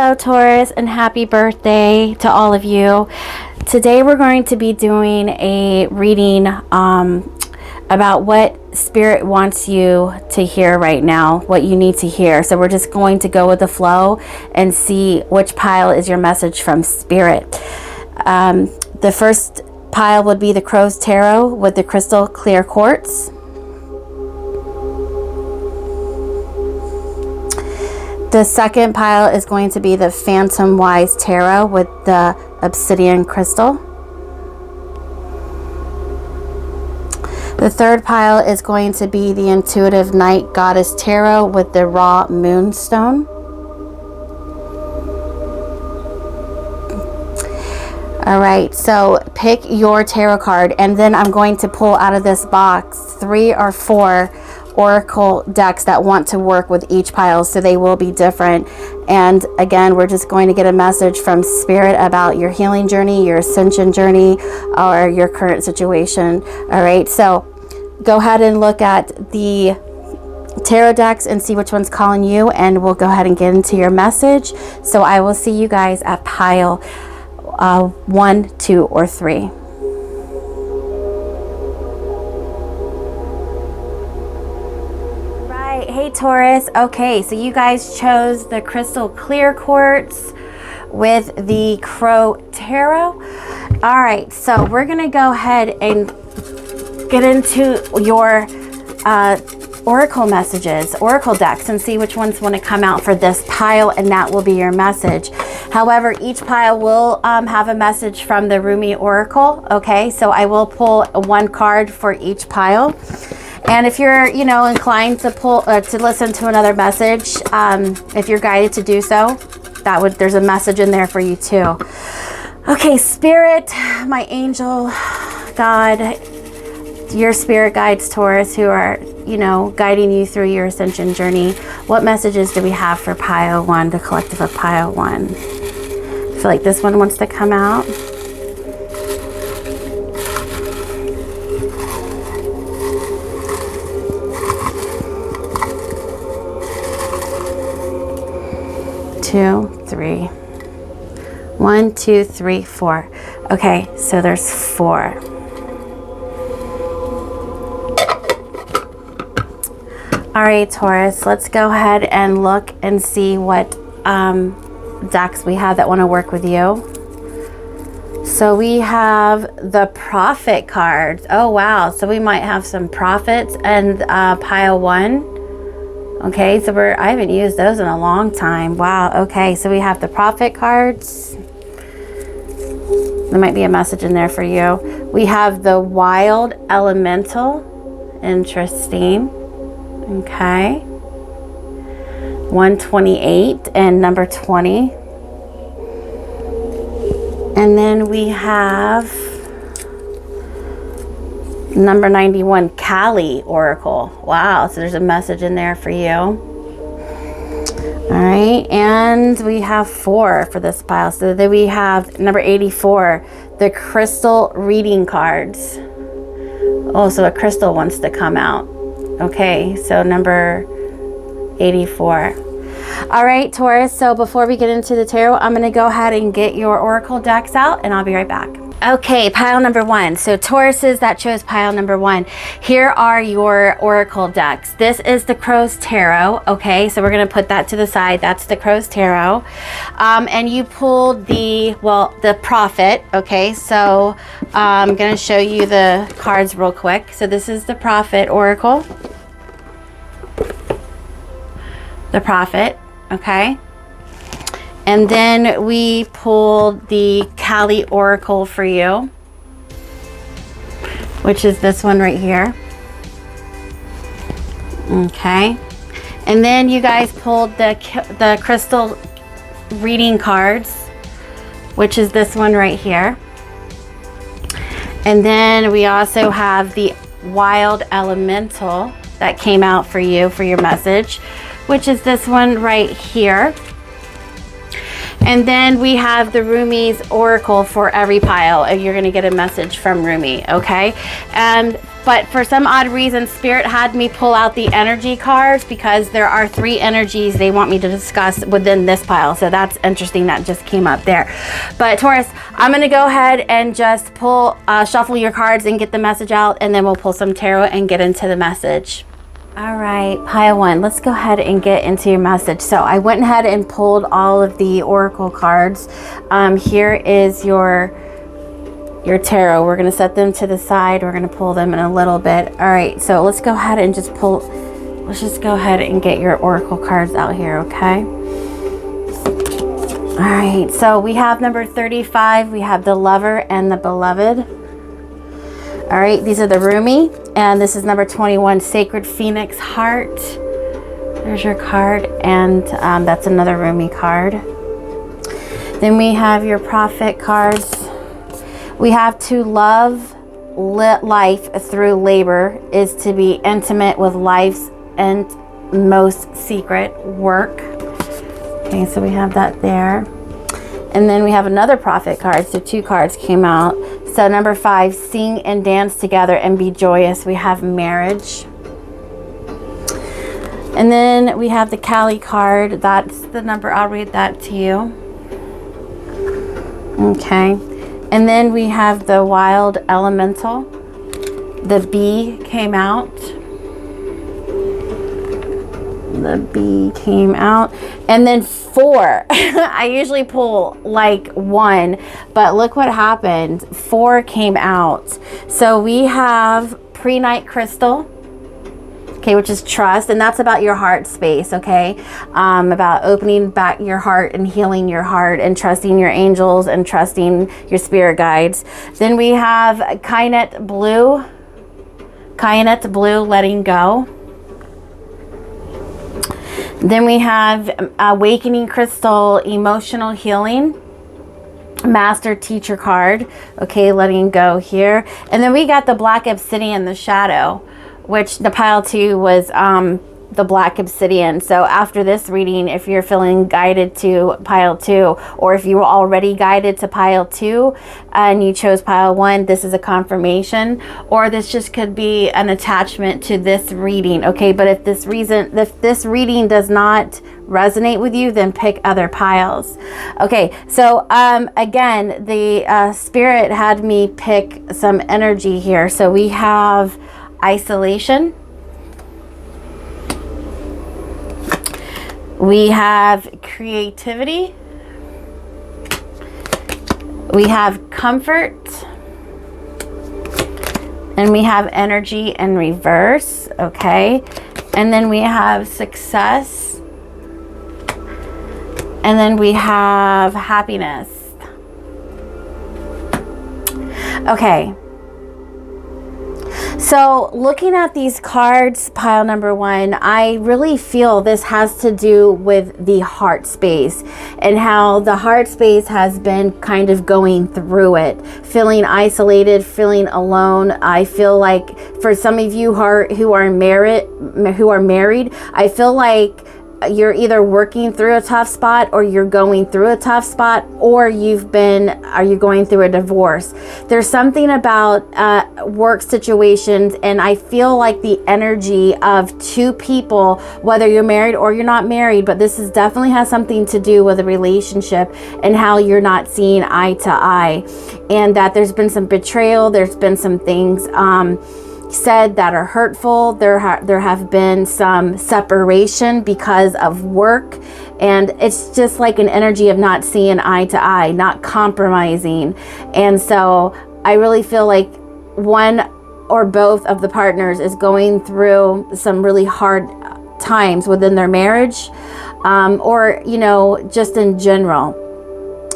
Hello Taurus, and happy birthday to all of you. Today we're going to be doing a reading about what Spirit wants you to hear right now, what you need to hear. So we're just going to go with the flow and see which pile is your message from Spirit. The first pile would be the Crow's Tarot with the crystal clear quartz. The second pile is going to be the Phantom Wise Tarot with the Obsidian crystal. The third pile is going to be the Intuitive Night Goddess Tarot with the raw Moonstone. All right, so pick your tarot card, and then I'm going to pull out of this box 3 or 4 oracle decks that want to work with each pile, so they will be different. And again, we're just going to get a message from Spirit about your healing journey, your ascension journey, or your current situation. All right, so go ahead and look at the tarot decks and see which one's calling you, and we'll go ahead and get into your message. So I will see you guys at pile 1, 2, or 3. Hey Taurus, okay, so you guys chose the crystal clear quartz with the Crow Tarot. All right, so we're gonna go ahead and get into your oracle messages, oracle decks, and see which ones want to come out for this pile, and that will be your message. However, each pile will have a message from the Rumi Oracle. Okay, so I will pull 1 card for each pile. And if you're, inclined to pull to listen to another message, if you're guided to do so, there's a message in there for you too. Okay, Spirit, my angel, God, your spirit guides, Taurus, who are, guiding you through your ascension journey. What messages do we have for pile 1, the collective of pile 1? I feel like this one wants to come out. Two, 3. 1, 2, 3, 4. Okay, so there's 4. All right, Taurus, let's go ahead and look and see what decks we have that want to work with you. So we have the Prophet cards. Oh, wow. So we might have some prophets and pile 1. Okay, so I haven't used those in a long time. Wow, okay, so we have the Prophet cards. There might be a message in there for you. We have the Wild Elemental. Interesting. Okay. 128 and number 20. And then we have number 91, Kali Oracle. Wow, so there's a message in there for you. All right, and we have 4 for this pile. So then we have number 84, the Crystal Reading cards. Oh, so a crystal wants to come out. Okay, so number 84. All right, Taurus, so before we get into the tarot, I'm going to go ahead and get your oracle decks out, and I'll be right back. Okay, pile number 1. So Tauruses that chose pile number 1, here are your oracle decks. This is the Crow's Tarot. Okay, so we're going to put that to the side. That's the Crow's Tarot. And you pulled the Prophet. Okay, so I'm going to show you the cards real quick. So this is the Prophet Oracle. The Prophet. Okay. And then we pulled the Kali Oracle for you, which is this one right here. Okay. And then you guys pulled the Crystal Reading cards, which is this one right here. And then we also have the Wild Elemental that came out for you for your message, which is this one right here. And then we have the Rumi's Oracle for every pile. You're going to get a message from Rumi, okay? And but for some odd reason, Spirit had me pull out the energy cards because there are 3 energies they want me to discuss within this pile. So that's interesting. That just came up there. But Taurus, I'm going to go ahead and just pull, shuffle your cards and get the message out, and then we'll pull some tarot and get into the message. All right, pile 1, let's go ahead and get into your message. So I went ahead and pulled all of the oracle cards. Here is your tarot. We're going to set them to the side. We're going to pull them in a little bit. All right, so let's go ahead and just pull. Let's just go ahead and get your oracle cards out here, okay? All right, so we have number 35. We have the Lover and the Beloved. All right, these are the Rumi, and this is number 21, Sacred Phoenix Heart. There's your card, and that's another Rumi card. Then we have your Prophet cards. We have to love life through labor is to be intimate with life's and most secret work. Okay, so we have that there. And then we have another Prophet card, so 2 cards came out. So number 5, sing and dance together and be joyous. We have marriage. And then we have the Kali card. That's the number. I'll read that to you. Okay. And then we have the Wild Elemental. The bee came out. The bee came out. And then 4. I usually pull like 1, but look what happened. 4 came out. So we have Pre-Night Crystal, okay, which is trust, and that's about your heart space, okay? About opening back your heart and healing your heart and trusting your angels and trusting your spirit guides. Then we have Kainet Blue, letting go. Then we have Awakening Crystal, emotional healing, Master Teacher card, okay, letting go here. And then we got the Black Obsidian, the Shadow, which the pile 2 was the Black Obsidian. So after this reading, if you're feeling guided to pile 2, or if you were already guided to pile 2 and you chose pile 1, this is a confirmation, or this just could be an attachment to this reading, okay? But if this reading does not resonate with you, then pick other piles. Okay, so again, the Spirit had me pick some energy here. So we have isolation. We have creativity. We have comfort. And we have energy in reverse, okay? And then we have success. And then we have happiness. Okay. So looking at these cards, pile number 1, I really feel this has to do with the heart space and how the heart space has been kind of going through it, feeling isolated, feeling alone. I feel like for some of you who are married, I feel like you're either working through a tough spot, or you're going through a tough spot, or are you going through a divorce. There's something about work situations, and I feel like the energy of 2 people, whether you're married or you're not married, but this definitely has something to do with a relationship and how you're not seeing eye to eye, and that there's been some betrayal, there's been some things said that are hurtful. There have been some separation because of work, and it's just like an energy of not seeing eye to eye, not compromising. And so I really feel like one or both of the partners is going through some really hard times within their marriage, or just in general.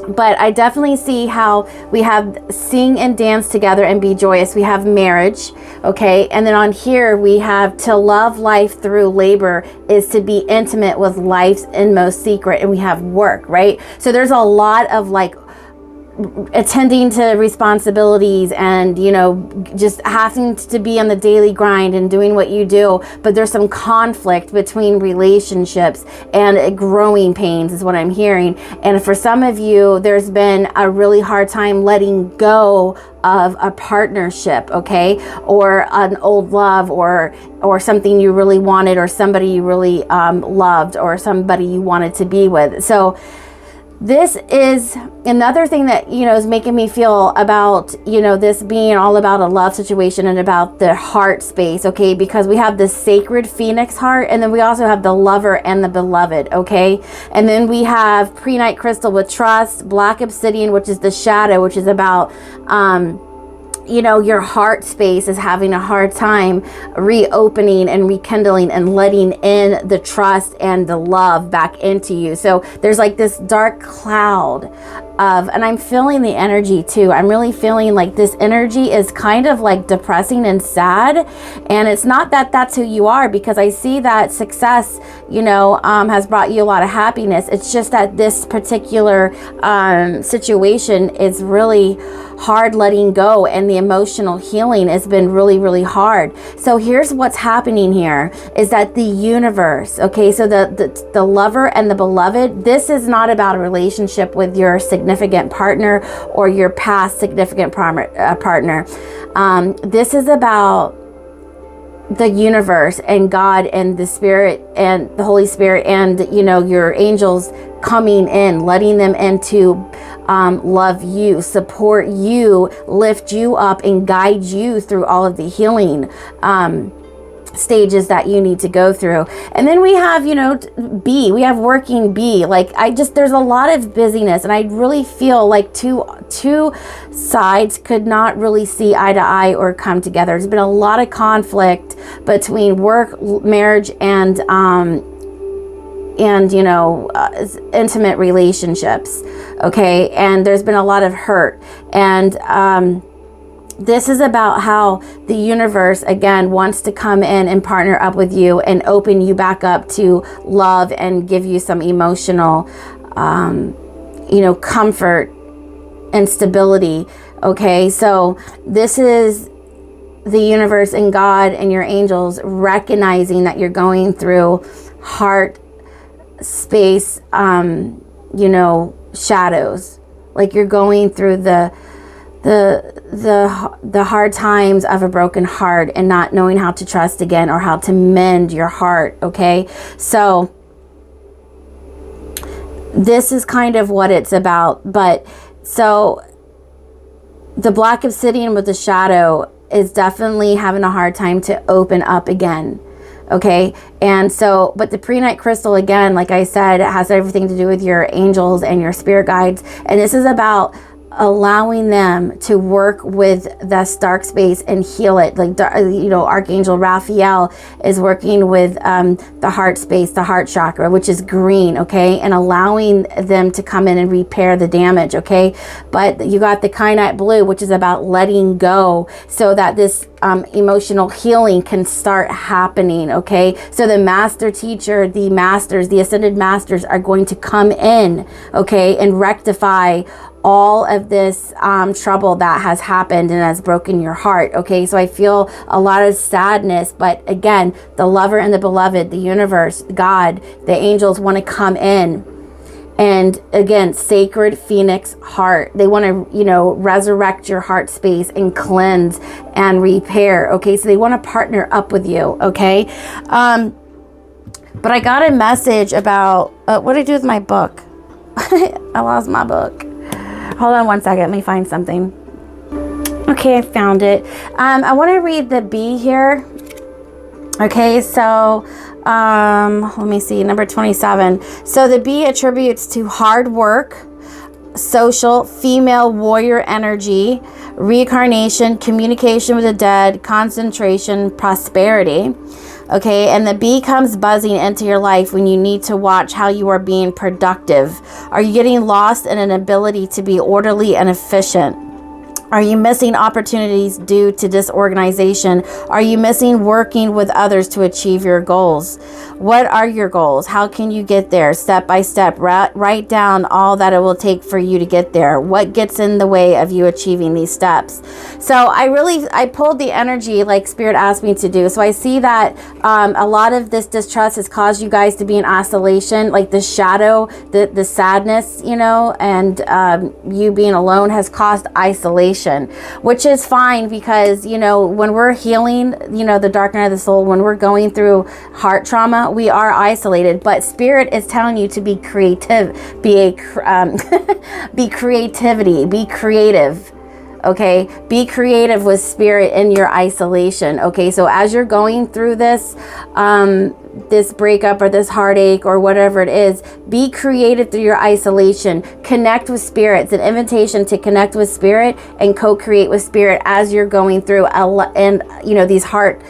But I definitely see how we have sing and dance together and be joyous. We have marriage, okay? And then on here we have to love life through labor is to be intimate with life's inmost secret. And we have work, right? So there's a lot of like attending to responsibilities and, you know, just having to be on the daily grind and doing what you do, but there's some conflict between relationships and growing pains is what I'm hearing. And for some of you, there's been a really hard time letting go of a partnership, okay, or an old love, or something you really wanted, or somebody you really loved, or somebody you wanted to be with. So this is another thing that, you know, is making me feel about, you know, this being all about a love situation and about the heart space, okay? Because we have the sacred phoenix heart, and then we also have the lover and the beloved, okay? And then we have prehnite crystal with trust, black obsidian, which is the shadow, which is about, you know, your heart space is having a hard time reopening and rekindling and letting in the trust and the love back into you. So there's like this dark cloud of, and I'm feeling the energy too. I'm really feeling like this energy is kind of like depressing and sad. And it's not that that's who you are, because I see that success, you know, has brought you a lot of happiness. It's just that this particular situation is really hard letting go, and the emotional healing has been really, really hard. So here's what's happening here is that the universe, okay, so the lover and the beloved, this is not about a relationship with your significant partner or your past significant partner. This is about the universe and God and the Spirit and the Holy Spirit and, you know, your angels coming in, letting them into love you, support you, lift you up, and guide you through all of the healing stages that you need to go through. And then we have, you know, B, we have working B. Like, there's a lot of busyness, and I really feel like two sides could not really see eye to eye or come together. There's been a lot of conflict between work, marriage, and you know, intimate relationships, okay? And there's been a lot of hurt. And this is about how the universe, again, wants to come in and partner up with you and open you back up to love and give you some emotional, you know, comfort and stability, okay? So this is the universe and God and your angels recognizing that you're going through heart space, you know, shadows. Like, you're going through the hard times of a broken heart and not knowing how to trust again or how to mend your heart, okay? So this is kind of what it's about. But so the black obsidian with the shadow is definitely having a hard time to open up again, okay? And so, but the prehnite crystal, again, like I said, it has everything to do with your angels and your spirit guides. And this is about allowing them to work with the dark space and heal it. Like, you know, Archangel Raphael is working with the heart space, the heart chakra, which is green, okay, and allowing them to come in and repair the damage, okay? But you got the kyanite blue, which is about letting go so that this emotional healing can start happening, okay? So the master teacher, the masters, the ascended masters are going to come in, okay, and rectify all of this trouble that has happened and has broken your heart, okay? So I feel a lot of sadness, but again, the lover and the beloved, the universe, God, the angels want to come in. And again, sacred phoenix heart. They want to, you know, resurrect your heart space and cleanse and repair, okay? So they want to partner up with you, okay? But I got a message about, what did I do with my book? I lost my book. Hold on one second, let me find something. Okay, I found it. I want to read the B here. Okay, so let me see, number 27. So the B attributes to hard work, social, female warrior energy, reincarnation, communication with the dead, concentration, prosperity. Okay, and the bee comes buzzing into your life when you need to watch how you are being productive. Are you getting lost in an ability to be orderly and efficient? Are you missing opportunities due to disorganization? Are you missing working with others to achieve your goals? What are your goals? How can you get there? Step by step, write down all that it will take for you to get there. What gets in the way of you achieving these steps? So I pulled the energy like Spirit asked me to do. So I see that a lot of this distrust has caused you guys to be in isolation, like the shadow, the sadness, you know, and you being alone has caused isolation. Which is fine, because, you know, when we're healing, you know, the dark night of the soul, when we're going through heart trauma, we are isolated. But Spirit is telling you to be creative, be creative. Okay, be creative with Spirit in your isolation. Okay, so as you're going through this this breakup or this heartache or whatever it is, be creative through your isolation. Connect with Spirit. It's an invitation to connect with Spirit and co-create with Spirit as you're going through and, you know, these heart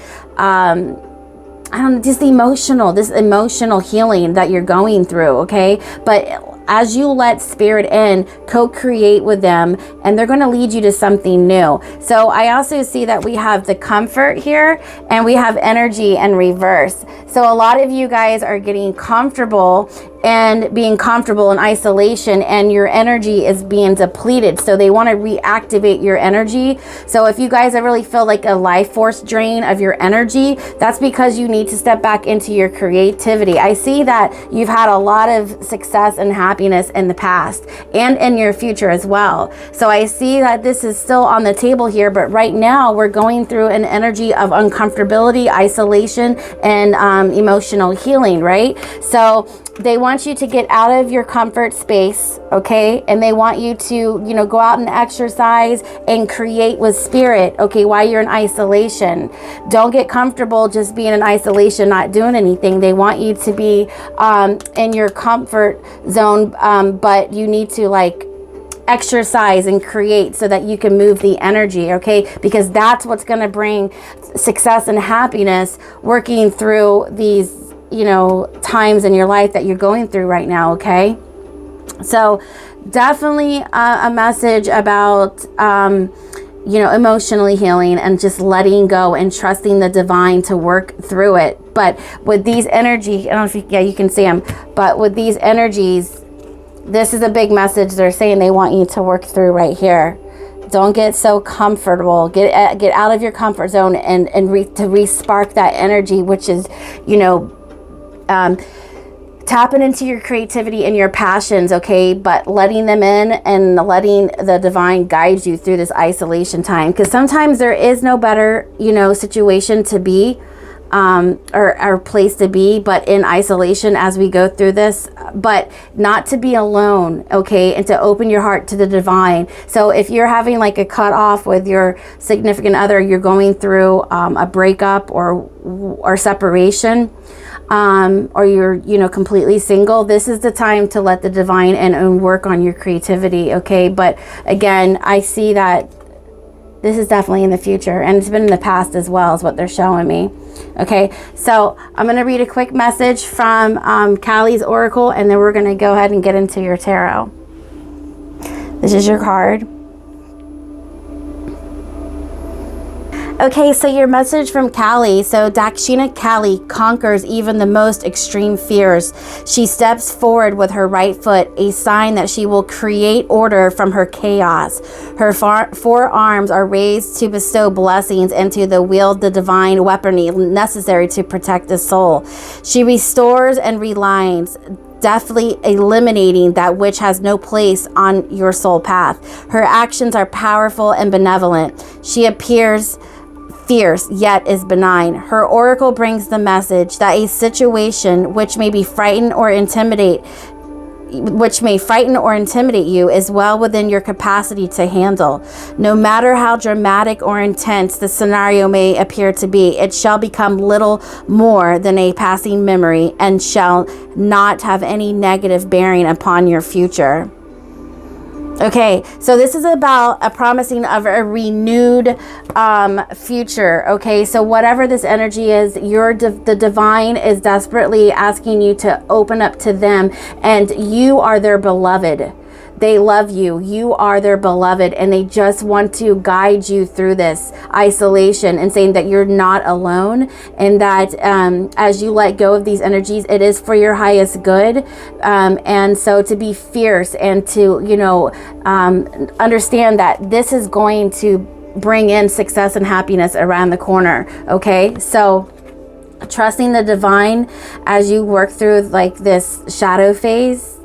I don't know, just this emotional healing that you're going through. Okay, but as you let Spirit in, co-create with them, and they're going to lead you to something new. So I also see that we have the Comfort here, and we have energy in reverse. So a lot of you guys are getting comfortable and being comfortable in isolation, and your energy is being depleted. So they want to reactivate your energy. So if you guys really feel like a life force drain of your energy, that's because you need to step back into your creativity. I see that you've had a lot of success and happiness in the past and in your future as well. So I see that this is still on the table here, but right now we're going through an energy of uncomfortability, isolation, and emotional healing, right? So they want you to get out of your comfort space, okay? And they want you to, you know, go out and exercise and create with Spirit, okay, while you're in isolation. Don't get comfortable just being in isolation, not doing anything. They want you to be in your comfort zone, but you need to like exercise and create so that you can move the energy, okay? Because that's what's going to bring success and happiness, working through these, you know, times in your life that you're going through right now, okay? So definitely a message about, you know, emotionally healing and just letting go and trusting the divine to work through it. But with these energies, I don't know if you can see them, but with these energies, this is a big message they're saying they want you to work through right here. Don't get so comfortable. Get out of your comfort zone to re-spark that energy, which is, you know, tapping into your creativity and your passions, okay? But letting them in and letting the divine guide you through this isolation time. Because sometimes there is no better, you know, situation to be, or place to be, but in isolation as we go through this, but not to be alone, okay? And to open your heart to the divine. So if you're having like a cut off with your significant other, you're going through a breakup or separation, or you're, you know, completely single, this is the time to let the divine in and work on your creativity, okay? But again, I see that this is definitely in the future, and it's been in the past as well, is what they're showing me. Okay, so I'm going to read a quick message from Callie's Oracle, and then we're going to go ahead and get into your tarot. This is your card. Okay, so your message from Callie. So Dakshina Callie conquers even the most extreme fears. She steps forward with her right foot, a sign that she will create order from her chaos. Her four arms are raised to bestow blessings and to wield the divine weaponry necessary to protect the soul. She restores and realigns, deftly eliminating that which has no place on your soul path. Her actions are powerful and benevolent. She appears fierce yet is benign. Her oracle brings the message that a situation which may frighten or intimidate you is well within your capacity to handle. No matter how dramatic or intense the scenario may appear to be, it shall become little more than a passing memory and shall not have any negative bearing upon your future. Okay, so this is about a promising of a renewed future. Okay, so whatever this energy is, the divine is desperately asking you to open up to them, and you are their beloved. they love you. You are their beloved, and they just want to guide you through this isolation and saying that you're not alone, and that as you let go of these energies, it is for your highest good. And so to be fierce and to, you know, understand that this is going to bring in success and happiness around the corner. Okay, so trusting the divine as you work through like this shadow phase,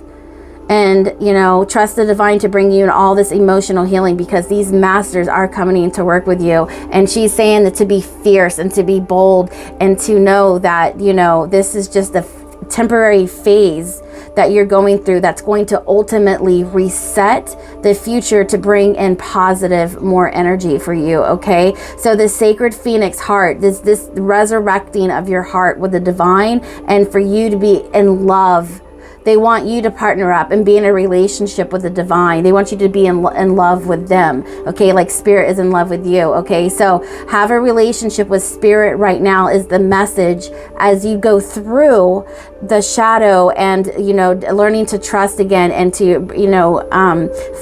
and you know, trust the divine to bring you in all this emotional healing, because these masters are coming in to work with you. And she's saying that to be fierce and to be bold, and to know that, you know, this is just a temporary phase that you're going through that's going to ultimately reset the future to bring in positive, more energy for you. Okay, so the sacred phoenix heart, this resurrecting of your heart with the divine, and for you to be in love. They want you to partner up and be in a relationship with the divine. They want you to be in love with them. Okay, like spirit is in love with you. Okay, so have a relationship with spirit right now is the message as you go through the shadow, and you know, learning to trust again, and to, you know,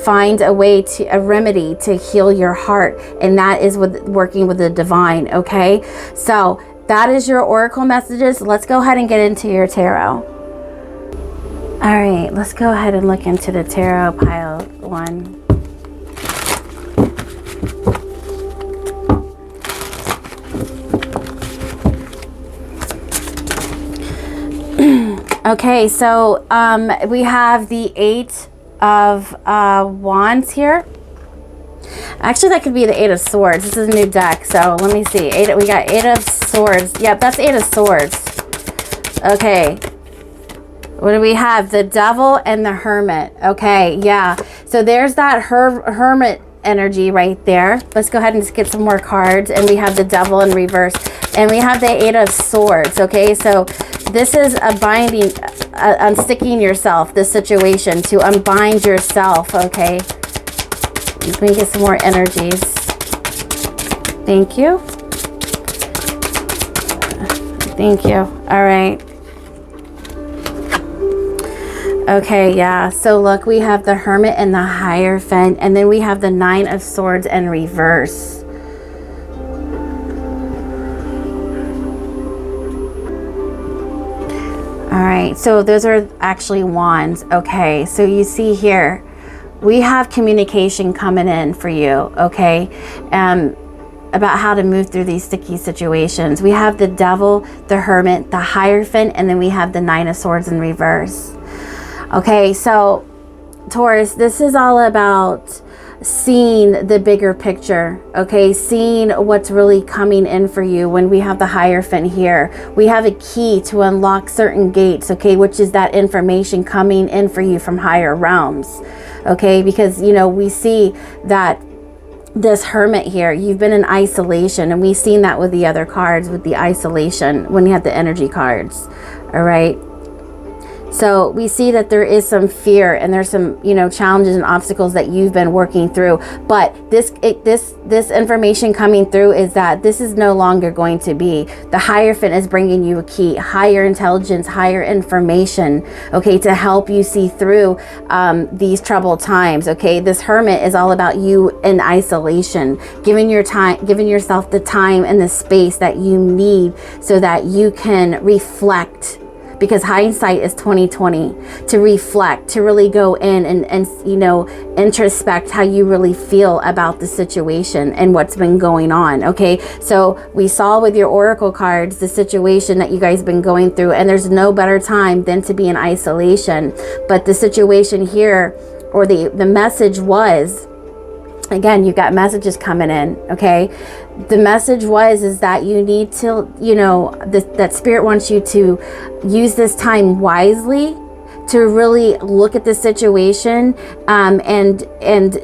find a way to a remedy to heal your heart, and that is with working with the divine. Okay, so that is your oracle messages. Let's go ahead and get into your tarot. All right, let's go ahead and look into the tarot pile 1. Okay, so we have the 8 of Wands here. Actually, that could be the 8 of Swords. This is a new deck, so let me see. We got 8 of Swords. Yep, that's 8 of Swords. Okay. What do we have? The Devil and the Hermit. Okay, yeah. So there's that Hermit energy right there. Let's go ahead and just get some more cards. And we have the Devil in reverse. And we have the 8 of Swords. Okay, so this is a binding, unsticking yourself, this situation, to unbind yourself. Okay. Let me get some more energies. Thank you. Thank you. All right. Okay, yeah, so look, we have the Hermit and the Hierophant, and then we have the 9 of Swords in reverse. All right, so those are actually wands. Okay, so you see here, we have communication coming in for you, okay, about how to move through these sticky situations. We have the Devil, the Hermit, the Hierophant, and then we have the 9 of Swords in reverse. Okay, so Taurus, this is all about seeing the bigger picture, okay? Seeing what's really coming in for you. When we have the Hierophant here, we have a key to unlock certain gates, okay? Which is that information coming in for you from higher realms, okay? Because, you know, we see that this Hermit here, you've been in isolation, and we've seen that with the other cards, with the isolation, when you have the energy cards, all right? So we see that there is some fear, and there's some, you know, challenges and obstacles that you've been working through. But this information coming through is that this is no longer going to be. The Hierophant is bringing you a key, higher intelligence, higher information, okay, to help you see through these troubled times. Okay, this Hermit is all about you in isolation, giving yourself the time and the space that you need so that you can reflect. Because hindsight is 20/20, to reflect, to really go in and you know, introspect how you really feel about the situation and what's been going on. Okay, so we saw with your oracle cards the situation that you guys been going through, and there's no better time than to be in isolation. But the situation here, or the message was, again, you've got messages coming in, okay? The message is that you need to, you know, that Spirit wants you to use this time wisely, to really look at the situation, and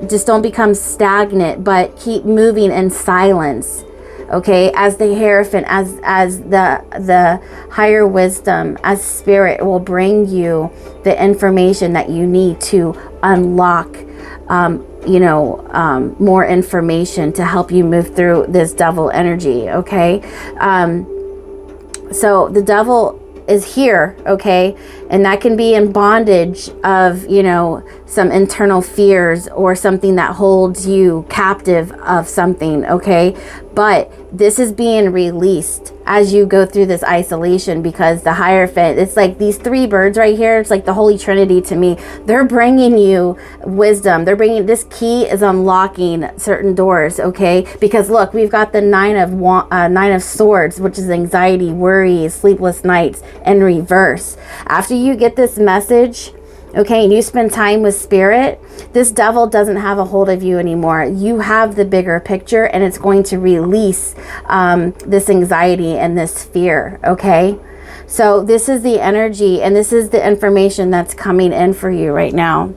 just don't become stagnant, but keep moving in silence, okay? As the Hierophant, as the higher wisdom, as Spirit will bring you the information that you need to unlock more information to help you move through this Devil energy. Okay, so the Devil is here, okay? And that can be in bondage of, you know, some internal fears or something that holds you captive of something, okay? But this is being released as you go through this isolation, because the Hierophant, it's like these three birds right here, it's like the Holy Trinity to me. They're bringing you wisdom. They're bringing, this key is unlocking certain doors, okay? Because look, we've got the Nine of Swords, which is anxiety, worries, sleepless nights, in reverse. After you get this message, okay, and you spend time with Spirit, this devil doesn't have a hold of you anymore. You have the bigger picture, and it's going to release this anxiety and this fear, okay? So this is the energy, and this is the information that's coming in for you right now.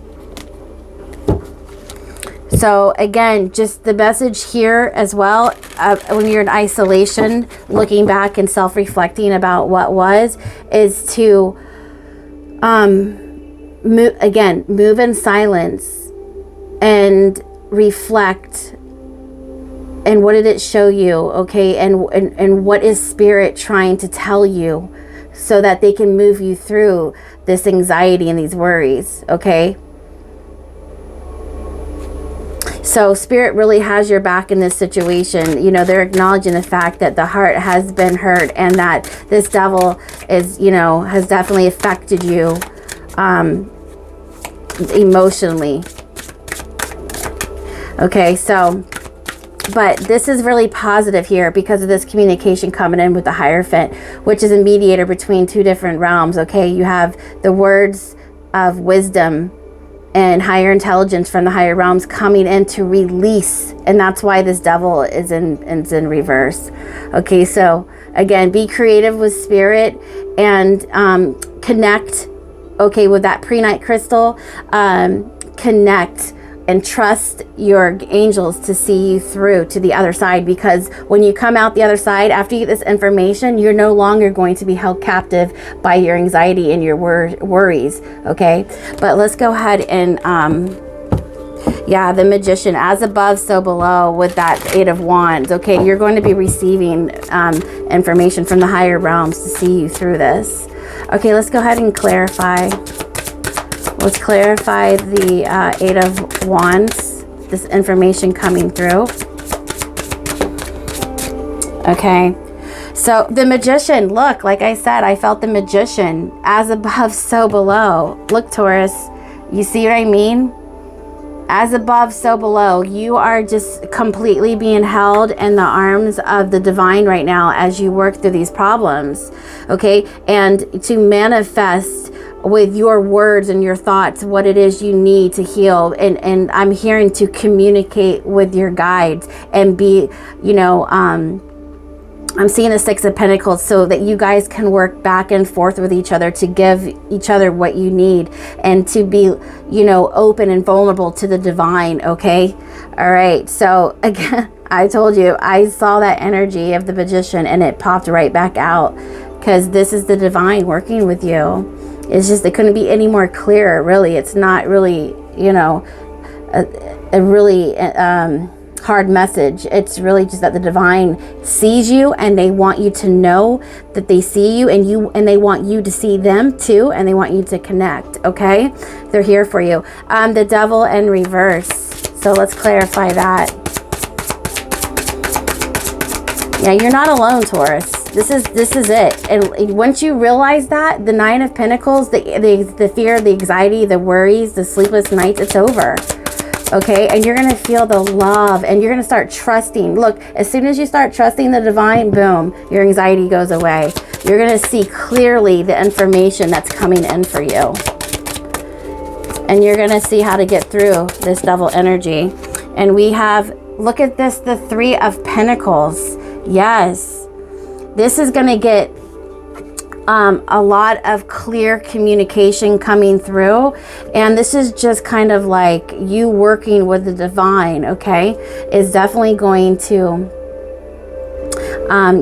So again, just the message here as well, when you're in isolation, looking back and self-reflecting about what was, is to move in silence and reflect. And what did it show you, okay? And what is Spirit trying to tell you, so that they can move you through this anxiety and these worries, okay? So Spirit really has your back in this situation. You know, they're acknowledging the fact that the heart has been hurt, and that this devil is, you know, has definitely affected you emotionally. Okay, so, but this is really positive here because of this communication coming in with the Hierophant, which is a mediator between two different realms. Okay, you have the words of wisdom and higher intelligence from the higher realms coming in to release, and that's why this devil is in reverse. Okay, so again, be creative with Spirit and connect, okay, with that pre-night crystal. Connect and trust your angels to see you through to the other side, because when you come out the other side, after you get this information, you're no longer going to be held captive by your anxiety and your worries, okay? But let's go ahead and yeah, the Magician, as above so below, with that Eight of Wands. Okay, you're going to be receiving information from the higher realms to see you through this. Okay, let's go ahead and clarify. Let's clarify the Eight of Wands, this information coming through. Okay, so the Magician, look, like I said, I felt the Magician, as above, so below. Look, Taurus, you see what I mean? As above, so below. You are just completely being held in the arms of the divine right now as you work through these problems, okay? And to manifest with your words and your thoughts what it is you need to heal. And I'm hearing to communicate with your guides and be, you know, I'm seeing the Six of Pentacles, so that you guys can work back and forth with each other to give each other what you need, and to be, you know, open and vulnerable to the divine, okay? All right, so again, I told you, I saw that energy of the Magician and it popped right back out, because this is the divine working with you. It's just, it couldn't be any more clear, really. It's not really, you know, a really hard message. It's really just that the divine sees you, and they want you to know that they see you, and they want you to see them too, and they want you to connect, okay? They're here for you. The Devil in reverse. So let's clarify that. Yeah, you're not alone, Taurus. This is it. And once you realize that, the Nine of Pentacles, the fear, the anxiety, the worries, the sleepless nights, it's over. Okay, and you're going to feel the love, and you're going to start trusting. Look, as soon as you start trusting the divine, boom, your anxiety goes away. You're going to see clearly the information that's coming in for you. And you're going to see how to get through this devil energy. And we have, look at this, the Three of Pentacles. Yes. This is going to get a lot of clear communication coming through, and this is just kind of like you working with the divine, okay? Is definitely going to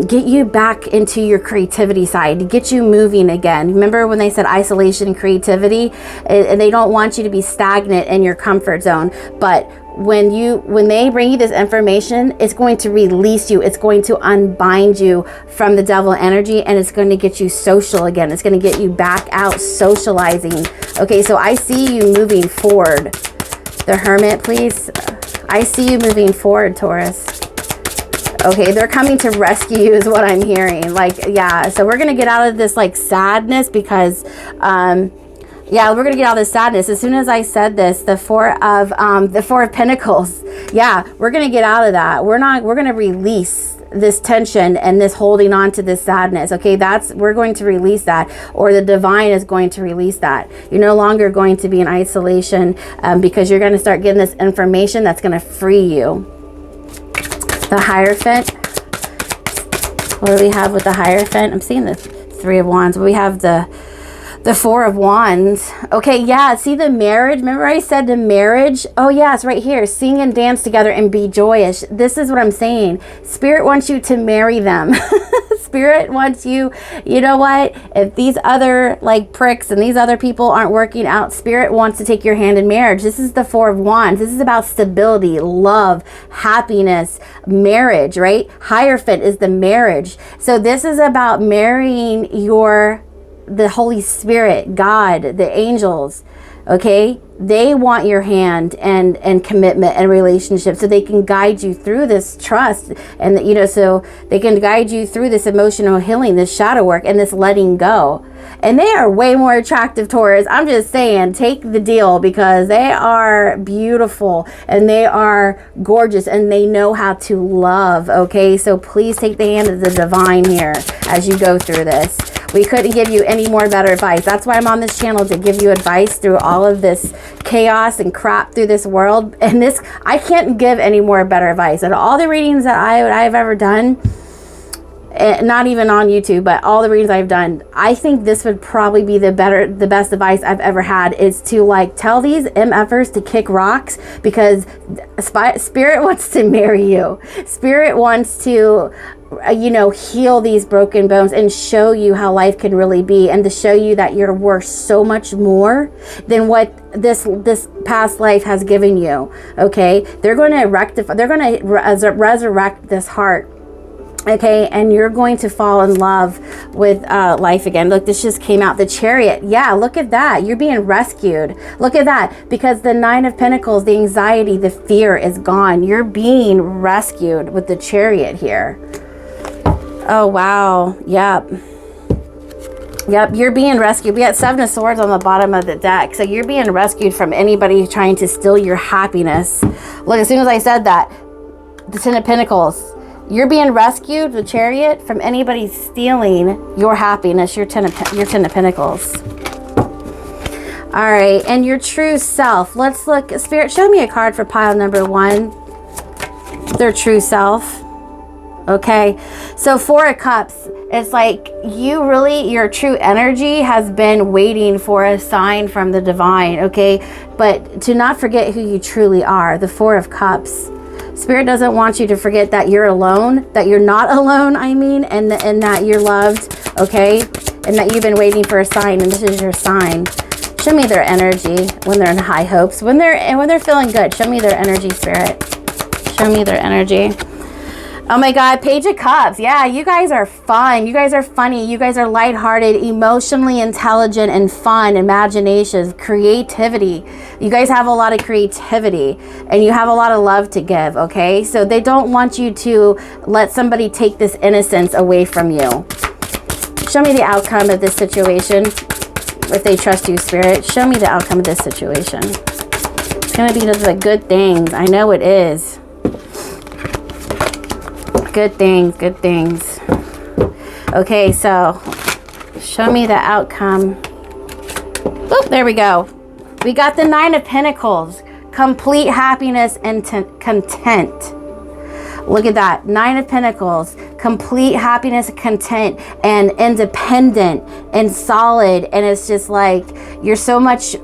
get you back into your creativity side, to get you moving again. Remember when they said isolation and creativity, and they don't want you to be stagnant in your comfort zone, but when they bring you this information, it's going to release you. It's going to unbind you from the devil energy, and it's going to get you social again. It's going to get you back out socializing. Okay, so I see you moving forward. The Hermit, please. I see you moving forward, Taurus. Okay, they're coming to rescue you is what I'm hearing. Like, yeah, so we're going to get out of this like sadness because yeah, we're gonna get all this sadness. As soon as I said this, the Four of Pentacles, yeah, we're gonna get out of that. We're gonna release this tension and this holding on to this sadness. Okay, we're going to release that, or the divine is going to release that. You're no longer going to be in isolation because you're going to start getting this information that's going to free you. The Hierophant. What do we have with the Hierophant? I'm seeing the Three of Wands. We have the Four of Wands. Okay, yeah, see the marriage? Remember I said the marriage? Oh yeah, it's right here. Sing and dance together and be joyous. This is what I'm saying. Spirit wants you to marry them. Spirit wants you, you know what? If these other like pricks and these other people aren't working out, Spirit wants to take your hand in marriage. This is the Four of Wands. This is about stability, love, happiness, marriage, right? Hierophant is the marriage. So this is about marrying the Holy Spirit, God, the angels, okay? They want your hand and commitment and relationship so they can guide you through this trust, and you know, so they can guide you through this emotional healing, this shadow work, and this letting go. And they are way more attractive, Taurus. I'm just saying, take the deal, because they are beautiful and they are gorgeous and they know how to love, okay? So please take the hand of the divine here as you go through this. We couldn't give you any more better advice. That's why I'm on this channel, to give you advice through all of this chaos and crap through this world. And this, I can't give any more better advice. And all the readings that I've ever done, not even on YouTube, but all the readings I've done, I think this would probably be the best advice I've ever had, is to like tell these MFers to kick rocks, because Spirit wants to marry you. Spirit wants to, you know, heal these broken bones and show you how life can really be, and to show you that you're worth so much more than what this past life has given you. Okay, they're going to rectify, they're going to resurrect this heart. Okay, and you're going to fall in love with life again. Look, this just came out, the Chariot. Yeah, look at that. You're being rescued. Look at that, because the Nine of Pentacles, the anxiety, the fear is gone. You're being rescued with the Chariot here. Oh, wow. Yep. Yep, you're being rescued. We got Seven of Swords on the bottom of the deck. So you're being rescued from anybody trying to steal your happiness. Look, as soon as I said that, the Ten of Pentacles. You're being rescued, the Chariot, from anybody stealing your happiness, your Ten of Pentacles. All right, and your true self. Let's look. Spirit, show me a card for pile number 1. Their true self. Okay, so Four of Cups. It's like you really, your true energy has been waiting for a sign from the divine, okay? But to not forget who you truly are, the Four of Cups. Spirit doesn't want you to forget that you're alone, that you're not alone, I mean, and that you're loved, okay? And that you've been waiting for a sign, and this is your sign. Show me their energy when they're in high hopes, when they're feeling good. Show me their energy, Spirit. Show me their energy. Oh my God, Page of Cups. Yeah, you guys are fun. You guys are funny. You guys are lighthearted, emotionally intelligent, and fun, imagination, creativity. You guys have a lot of creativity, and you have a lot of love to give, okay? So they don't want you to let somebody take this innocence away from you. Show me the outcome of this situation. If they trust you, Spirit, show me the outcome of this situation. It's going to be the good things. I know it is. Good things, good things. Okay, so show me the outcome. Oop, there we go. We got the Nine of Pentacles. Complete happiness and content. Look at that. Nine of Pentacles. Complete happiness, content, and independent and solid. And it's just like you're so much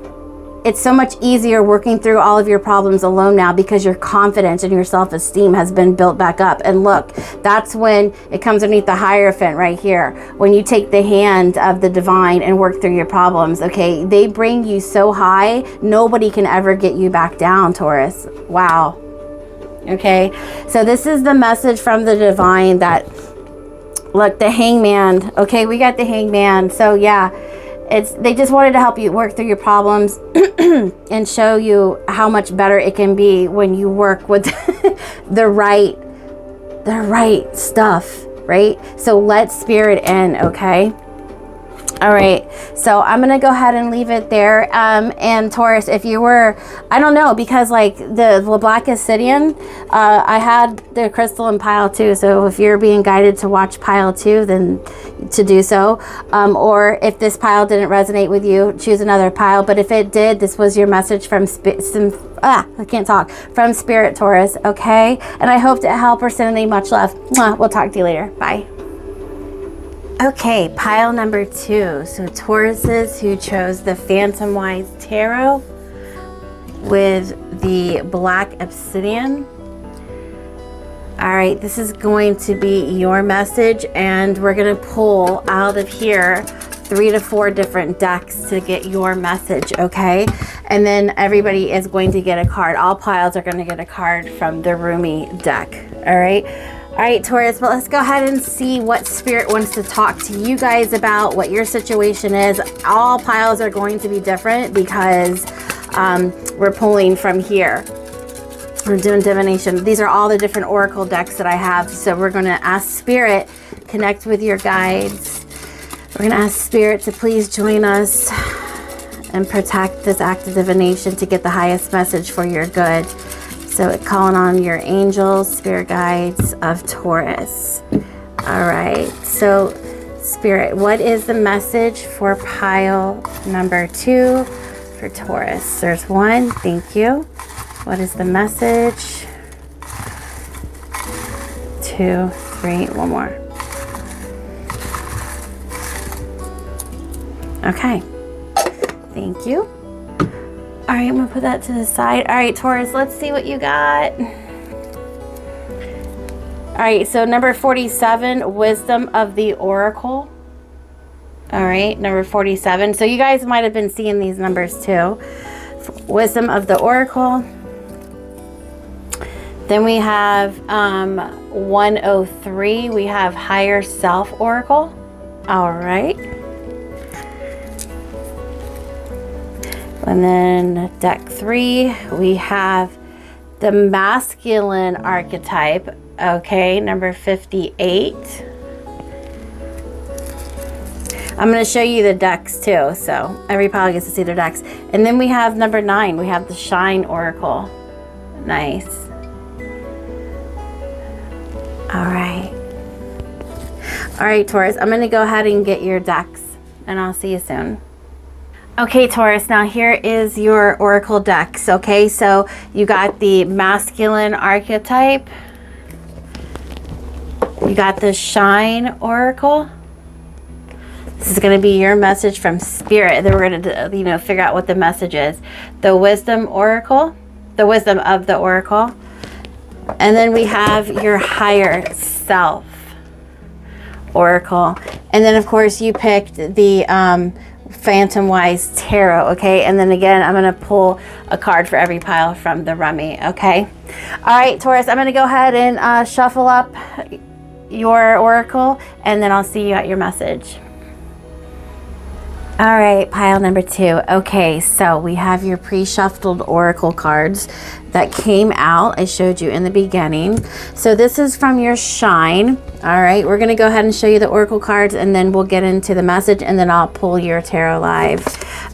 it's so much easier working through all of your problems alone now because your confidence and your self-esteem has been built back up. And look, that's when it comes underneath the Hierophant right here. When you take the hand of the divine and work through your problems, okay, they bring you so high, nobody can ever get you back down, Taurus. Wow. Okay, so this is the message from the divine that, look, the Hangman. Okay, we got the Hangman. So yeah, they just wanted to help you work through your problems and show you how much better it can be when you work with the right stuff, right? So let Spirit in, okay? All right, so I'm gonna go ahead and leave it there. And Taurus, if you were, I don't know, because like the Black Obsidian, I had the crystal in pile 2. So if you're being guided to watch pile 2, then to do so. Or if this pile didn't resonate with you, choose another pile. But if it did, this was your message from from Spirit, Taurus. Okay, and I hope to help or send any much love. Mwah. We'll talk to you later. Bye. Okay, pile number 2. So Tauruses who chose the Phantom Wise Tarot with the Black Obsidian. All right, this is going to be your message, and we're going to pull out of here 3 to 4 different decks to get your message, okay? And then everybody is going to get a card. All piles are going to get a card from the Rumi deck, all right? All right, Taurus, but let's go ahead and see what Spirit wants to talk to you guys about, what your situation is. All piles are going to be different because we're pulling from here. We're doing divination. These are all the different oracle decks that I have. So we're going to ask Spirit, connect with your guides. We're going to ask Spirit to please join us and protect this act of divination to get the highest message for your good. So calling on your angels, spirit guides of Taurus. All right, so Spirit, what is the message for pile number 2 for Taurus? There's 1, thank you. What is the message? 2, 3, 1 more. Okay, thank you. All right, I'm gonna put that to the side. All right, Taurus, let's see what you got. All right, so number 47, Wisdom of the Oracle. All right, number 47. So you guys might have been seeing these numbers too. Wisdom of the Oracle. Then we have 103, we have Higher Self Oracle. All right. And then deck 3, we have the masculine archetype. Okay, number 58. I'm going to show you the decks too, so every pile gets to see their decks. And then we have number 9, we have the Shine Oracle. Nice. All right. All right, Taurus, I'm going to go ahead and get your decks, and I'll see you soon. Okay, Taurus, now here is your oracle decks, okay? So you got the masculine archetype. You got the Shine Oracle. This is going to be your message from Spirit. Then we're going to, figure out what the message is. The Wisdom Oracle, the Wisdom of the Oracle. And then we have your Higher Self Oracle. And then, of course, you picked the Phantom Wise Tarot, okay? And then again, I'm going to pull a card for every pile from the Rummy, okay? All right, Taurus, I'm going to go ahead and shuffle up your oracle, and then I'll see you at your message. All right, pile number 2. Okay, so we have your pre-shuffled oracle cards that came out. I showed you in the beginning. So this is from your Shine. All right, we're going to go ahead and show you the oracle cards, and then we'll get into the message, and then I'll pull your tarot live.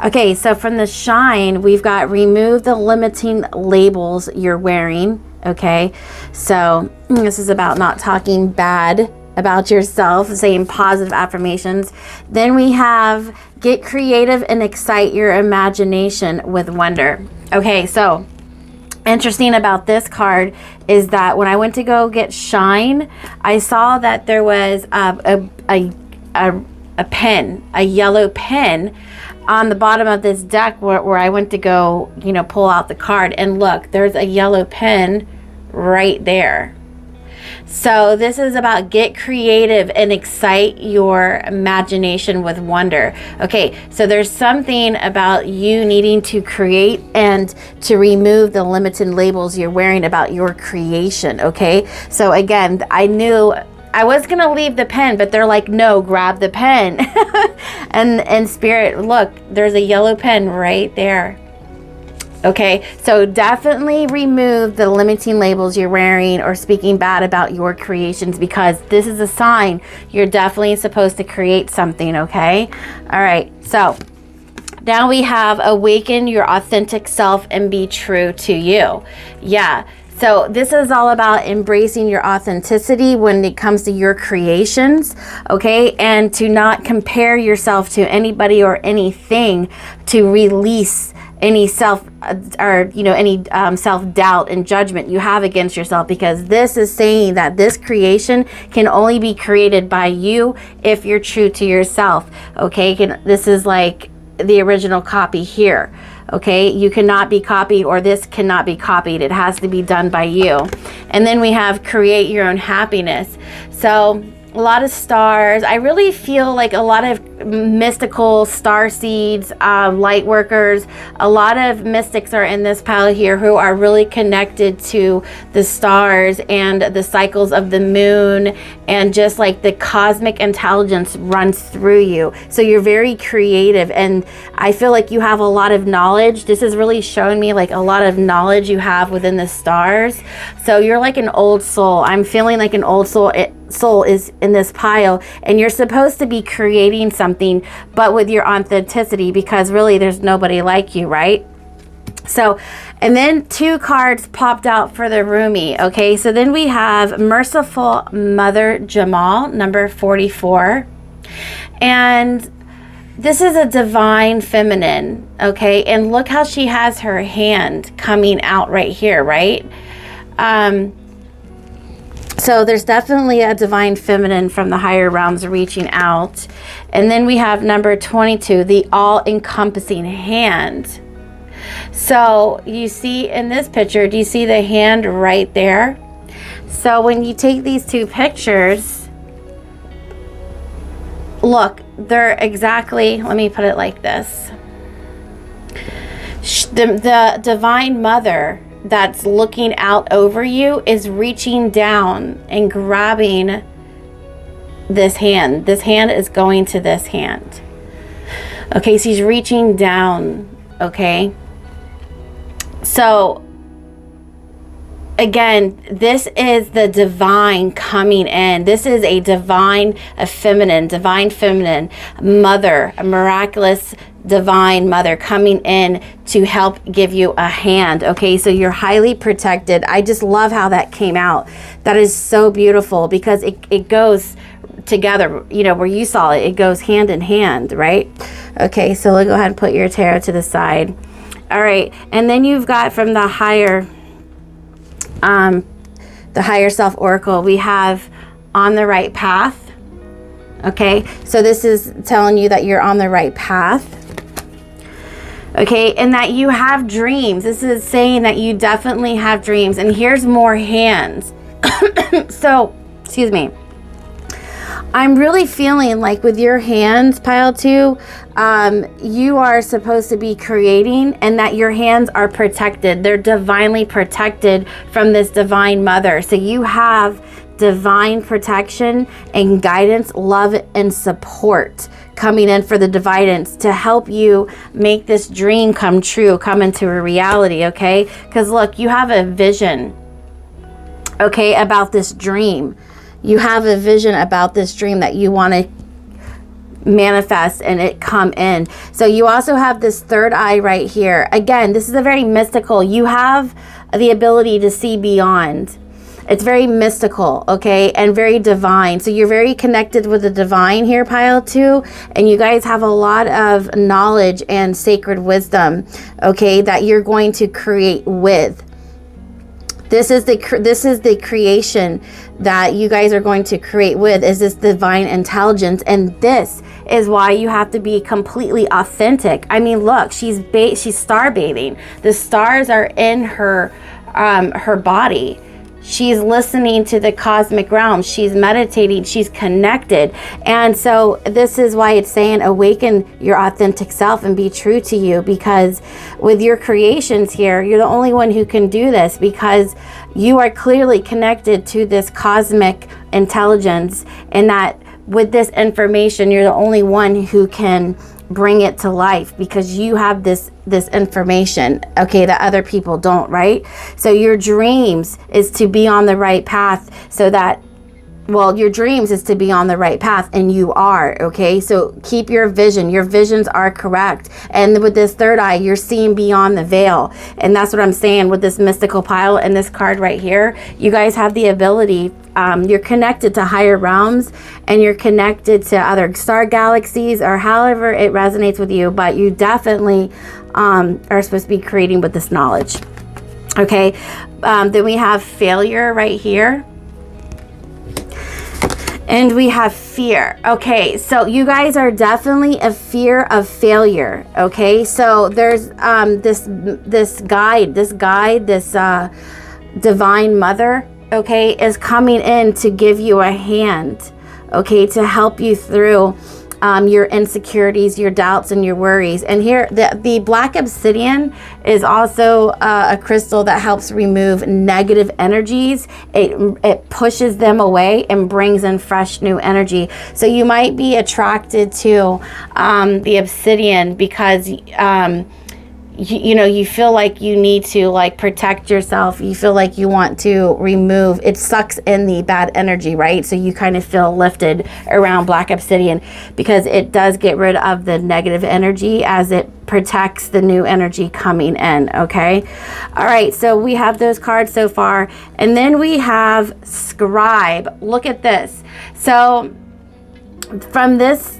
Okay, so from the Shine, we've got remove the limiting labels you're wearing. Okay, so this is about not talking bad about yourself, saying positive affirmations. Then we have get creative and excite your imagination with wonder. Okay, so interesting about this card is that when I went to go get Shine, I saw that there was a pen, a yellow pen, on the bottom of this deck where I went to go, you know, pull out the card, and look, there's a yellow pen right there. So this is about get creative and excite your imagination with wonder. Okay, so there's something about you needing to create and to remove the limited labels you're wearing about your creation, okay? So again, I knew I was gonna leave the pen, but they're like, no, grab the pen. and Spirit, look, there's a yellow pen right there. Okay, so definitely remove the limiting labels you're wearing or speaking bad about your creations, because this is a sign you're definitely supposed to create something, okay? All right, so now we have awaken your authentic self and be true to you. Yeah, so this is all about embracing your authenticity when it comes to your creations, okay? And to not compare yourself to anybody or anything, to release any self or any self-doubt and judgment you have against yourself, because this is saying that this creation can only be created by you if you're true to yourself, okay? This is like the original copy here, okay? You cannot be copied, or this cannot be copied. It has to be done by you. And then we have create your own happiness. So a lot of stars. I really feel like a lot of mystical star seeds, light workers, a lot of mystics are in this pile here who are really connected to the stars and the cycles of the moon, and just like the cosmic intelligence runs through you. So you're very creative, and I feel like you have a lot of knowledge. This is really showing me like a lot of knowledge you have within the stars. So you're like an old soul. I'm feeling like an old soul. Soul is in this pile, and you're supposed to be creating something, but with your authenticity, because really there's nobody like you, right? So, and then 2 cards popped out for the roomie, okay? So then we have Merciful Mother Jamal, number 44, and this is a divine feminine, okay? And look how she has her hand coming out right here, right? So there's definitely a divine feminine from the higher realms reaching out. And then we have number 22, the all-encompassing hand. So you see in this picture, do you see the hand right there? So when you take these 2 pictures, look, they're exactly, let me put it like this. The Divine Mother that's looking out over you is reaching down and grabbing this hand. This hand is going to this hand. Okay, so she's reaching down, okay? So again, this is the divine coming in. This is a divine feminine mother, a miraculous divine mother coming in to help give you a hand, okay? So you're highly protected. I just love how that came out. That is so beautiful, because it goes together, you know, where you saw it, it goes hand in hand, right? Okay, so let's go ahead and put your tarot to the side. All right, and then you've got from the higher self oracle, we have on the right path. Okay, so this is telling you that you're on the right path. Okay, and that you have dreams. This is saying that you definitely have dreams. And here's more hands. So, excuse me. I'm really feeling like with your hands, pile 2, you are supposed to be creating, and that your hands are protected. They're divinely protected from this divine mother. So you have divine protection and guidance, love, and support coming in for the dividends to help you make this dream come true, come into a reality, okay? Because look, you have a vision, okay, about this dream. You have a vision about this dream that you want to manifest and it come in. So you also have this third eye right here. Again, this is a very mystical. You have the ability to see beyond. It's very mystical, okay, and very divine. So you're very connected with the divine here, pile 2, and you guys have a lot of knowledge and sacred wisdom, okay, that you're going to create with. This is the creation that you guys are going to create with, is this divine intelligence. And this is why you have to be completely authentic. I mean, look, she's star bathing. The stars are in her body. She's listening to the cosmic realm. She's meditating. She's connected. And so this is why it's saying awaken your authentic self and be true to you, because with your creations here, you're the only one who can do this, because you are clearly connected to this cosmic intelligence, and that with this information, you're the only one who can bring it to life, because you have this information, okay, that other people don't, right? So your dreams is to be on the right path, so that, well, your dreams is to be on the right path, and you are, okay? So keep your vision. Your visions are correct. And with this third eye, you're seeing beyond the veil. And that's what I'm saying with this mystical pile and this card right here. You guys have the ability, you're connected to higher realms, and you're connected to other star galaxies, or however it resonates with you, but you definitely are supposed to be creating with this knowledge, okay? Then we have failure right here. And we have fear. Okay, so you guys are definitely a fear of failure. Okay, so there's this divine mother, okay, is coming in to give you a hand, okay, to help you through your insecurities, your doubts, and your worries. And here, the black obsidian is also a crystal that helps remove negative energies. It pushes them away and brings in fresh new energy. So you might be attracted to the obsidian because you know, you feel like you need to like protect yourself. You feel like you want to remove, it sucks in the bad energy, right? So you kind of feel lifted around black obsidian, because it does get rid of the negative energy as it protects the new energy coming in, okay? All right, so we have those cards so far. And then we have scribe. Look at this. So from this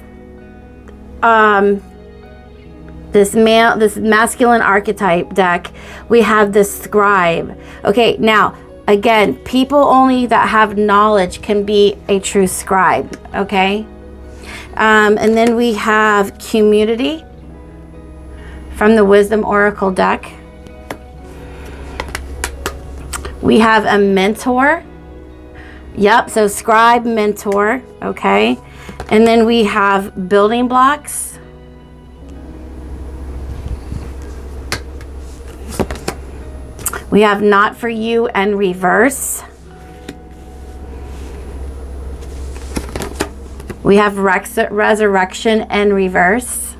this masculine archetype deck, we have this scribe. Okay, now again, people only that have knowledge can be a true scribe, okay? And then we have community from the Wisdom Oracle deck. We have a mentor. Yep, so scribe, mentor, okay? And then we have building blocks. We have not for you and reverse. We have resurrection and reverse.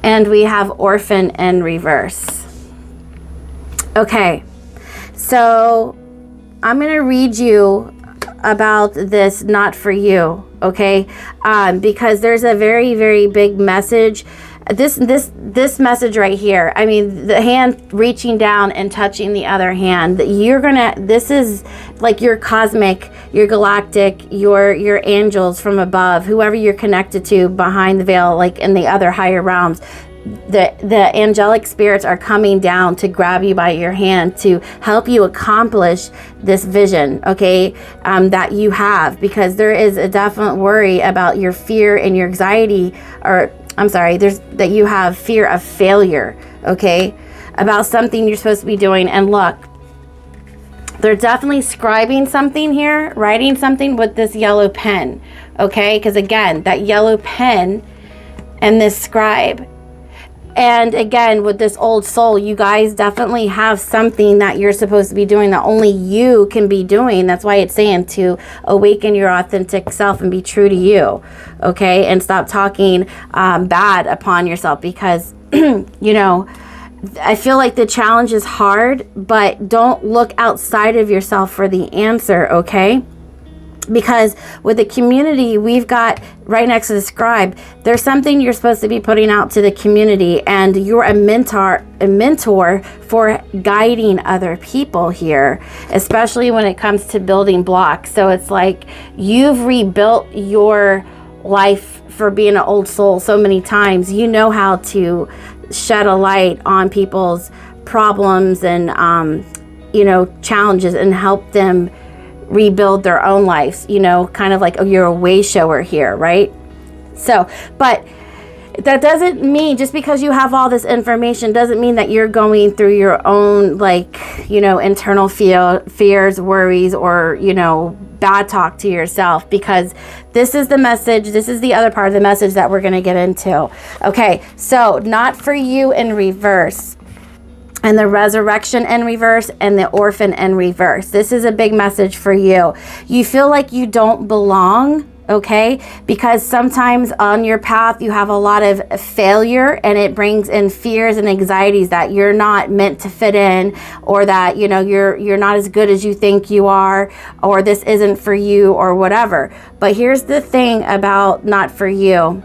And we have orphan and reverse. Okay, so I'm going to read you about this not for you, okay? Because there's a very, very big message. This message right here, I mean, the hand reaching down and touching the other hand, this is like your cosmic, your galactic, your angels from above, whoever you're connected to behind the veil, like in the other higher realms. The angelic spirits are coming down to grab you by your hand to help you accomplish this vision, okay, that you have, because there is a definite worry about your fear and your anxiety, or I'm sorry, that you have fear of failure, okay, about something you're supposed to be doing. And look, they're definitely scribing something here, writing something with this yellow pen, okay, because again, that yellow pen and this scribe. And again, with this old soul, you guys definitely have something that you're supposed to be doing that only you can be doing. That's why it's saying to awaken your authentic self and be true to you, okay? And stop talking bad upon yourself, because, you know, I feel like the challenge is hard, but don't look outside of yourself for the answer, okay? Because with the community, we've got right next to the scribe, there's something you're supposed to be putting out to the community, and you're a mentor for guiding other people here, especially when it comes to building blocks. So it's like you've rebuilt your life for being an old soul so many times. You know how to shed a light on people's problems and, you know, challenges, and help them rebuild their own lives, you know, kind of like, oh, you're a way shower here, right? So, but that doesn't mean, just because you have all this information doesn't mean that you're going through your own, like, you know, internal fears, worries, or, you know, bad talk to yourself, because this is the message. This is the other part of the message that we're going to get into. Okay, so not for you in reverse, and the resurrection in reverse, and the orphan in reverse. This is a big message for you. You feel like you don't belong, okay? Because sometimes on your path you have a lot of failure, and it brings in fears and anxieties that you're not meant to fit in, or that, you know, you're not as good as you think you are, or this isn't for you, or whatever. But here's the thing about not for you.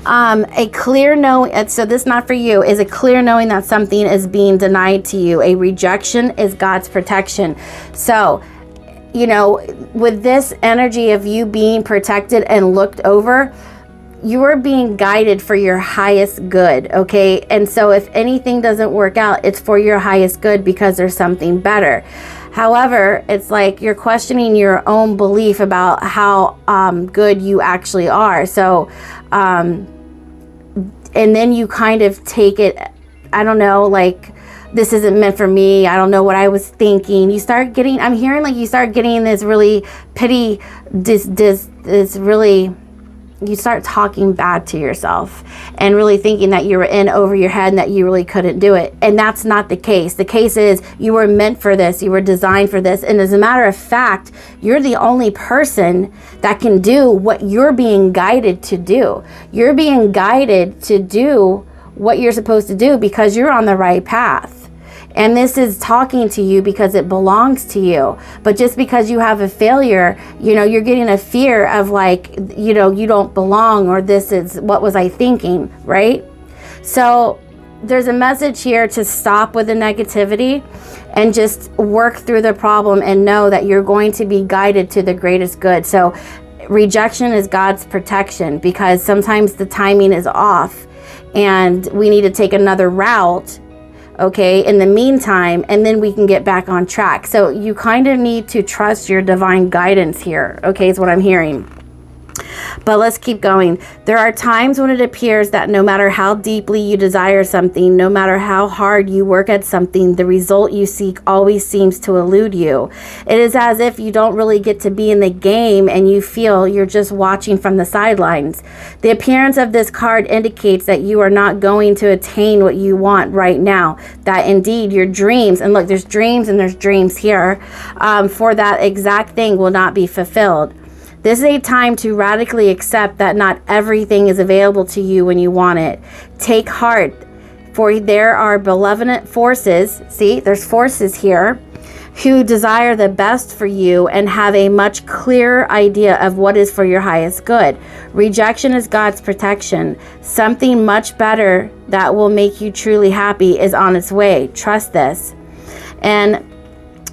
A clear knowing, so this not for you is a clear knowing that something is being denied to you. A rejection is God's protection. So, you know, with this energy of you being protected and looked over, you are being guided for your highest good, okay? And so if anything doesn't work out, it's for your highest good, because there's something better. However, it's like you're questioning your own belief about how good you actually are. So, and then you kind of take it, I don't know, like, this isn't meant for me. I don't know what I was thinking. You start getting, I'm hearing like you start getting this really pity, this really, you start talking bad to yourself and really thinking that you were in over your head and that you really couldn't do it. And that's not the case. The case is you were meant for this. You were designed for this. And as a matter of fact, you're the only person that can do what you're being guided to do. You're being guided to do what you're supposed to do because you're on the right path. And this is talking to you because it belongs to you. But just because you have a failure, you know, you're getting a fear of like, you know, you don't belong, or this is, what was I thinking, right? So there's a message here to stop with the negativity and just work through the problem and know that you're going to be guided to the greatest good. So rejection is God's protection, because sometimes the timing is off and we need to take another route, okay, in the meantime, and then we can get back on track. So you kind of need to trust your divine guidance here, okay, is what I'm hearing. But let's keep going. There are times when it appears that no matter how deeply you desire something, no matter how hard you work at something, the result you seek always seems to elude you. It is as if you don't really get to be in the game and you feel you're just watching from the sidelines. The appearance of this card indicates that you are not going to attain what you want right now. That indeed your dreams, and look, there's dreams and there's dreams here, for that exact thing will not be fulfilled. This is a time to radically accept that not everything is available to you when you want it. Take heart, for there are benevolent forces, see, there's forces here, who desire the best for you and have a much clearer idea of what is for your highest good. Rejection is God's protection. Something much better that will make you truly happy is on its way. Trust this. And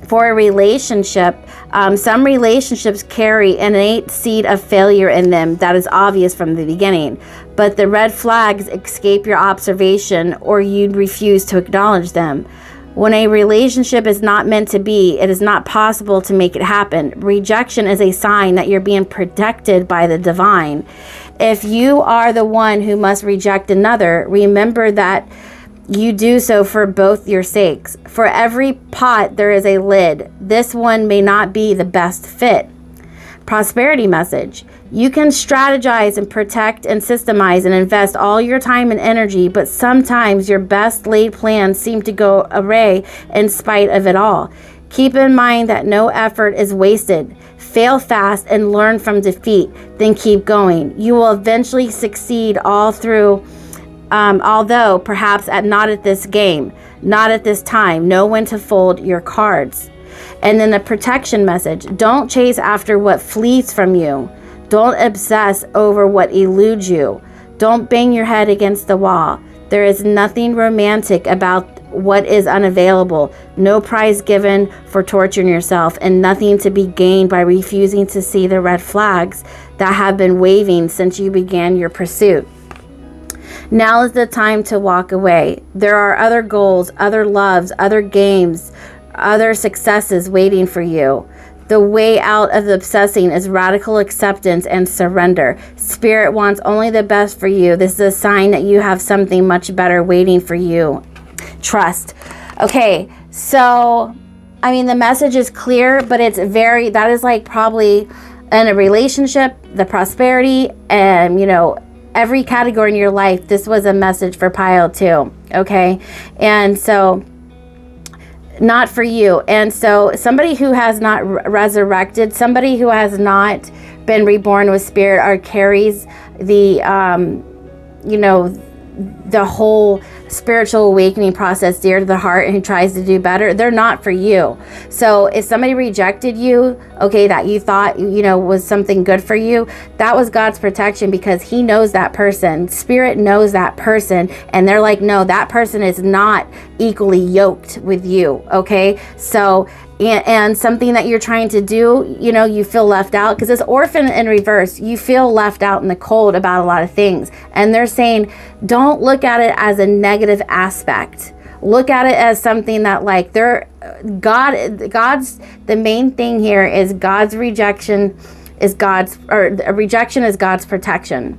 for a relationship, some relationships carry an innate seed of failure in them that is obvious from the beginning, but the red flags escape your observation or you refuse to acknowledge them. When a relationship is not meant to be, it is not possible to make it happen. Rejection is a sign that you're being protected by the divine. If you are the one who must reject another, remember that you do so for both your sakes. For every pot there is a lid. This one may not be the best fit. Prosperity message. You can strategize and protect and systemize and invest all your time and energy, but sometimes your best laid plans seem to go awry in spite of it all. Keep in mind that no effort is wasted. Fail fast and learn from defeat, then keep going. You will eventually succeed all through. Although perhaps not at this game, not at this time. Know when to fold your cards. And then the protection message. Don't chase after what flees from you. Don't obsess over what eludes you. Don't bang your head against the wall. There is nothing romantic about what is unavailable. No prize given for torturing yourself, and nothing to be gained by refusing to see the red flags that have been waving since you began your pursuit. Now is the time to walk away. There are other goals, other loves, other games, other successes waiting for you. The way out of the obsessing is radical acceptance and surrender. Spirit wants only the best for you. This is a sign that you have something much better waiting for you. Trust. Okay, so, I mean, the message is clear, but it's that is like probably in a relationship, the prosperity, and, you know, every category in your life, this was a message for pile 2, okay? And so, not for you. And so somebody who has not resurrected, somebody who has not been reborn with spirit or carries the, you know, the whole spiritual awakening process dear to the heart and who tries to do better, they're not for you. So if somebody rejected you, okay, that you thought, you know, was something good for you, that was God's protection, because he knows that person. Spirit knows that person, and they're like, no, that person is not equally yoked with you, okay? So and something that you're trying to do, you know, you feel left out, because it's orphan in reverse. You feel left out in the cold about a lot of things. And they're saying, don't look at it as a negative aspect. Look at it as something that, like, God's, the main thing here is God's rejection is rejection is God's protection.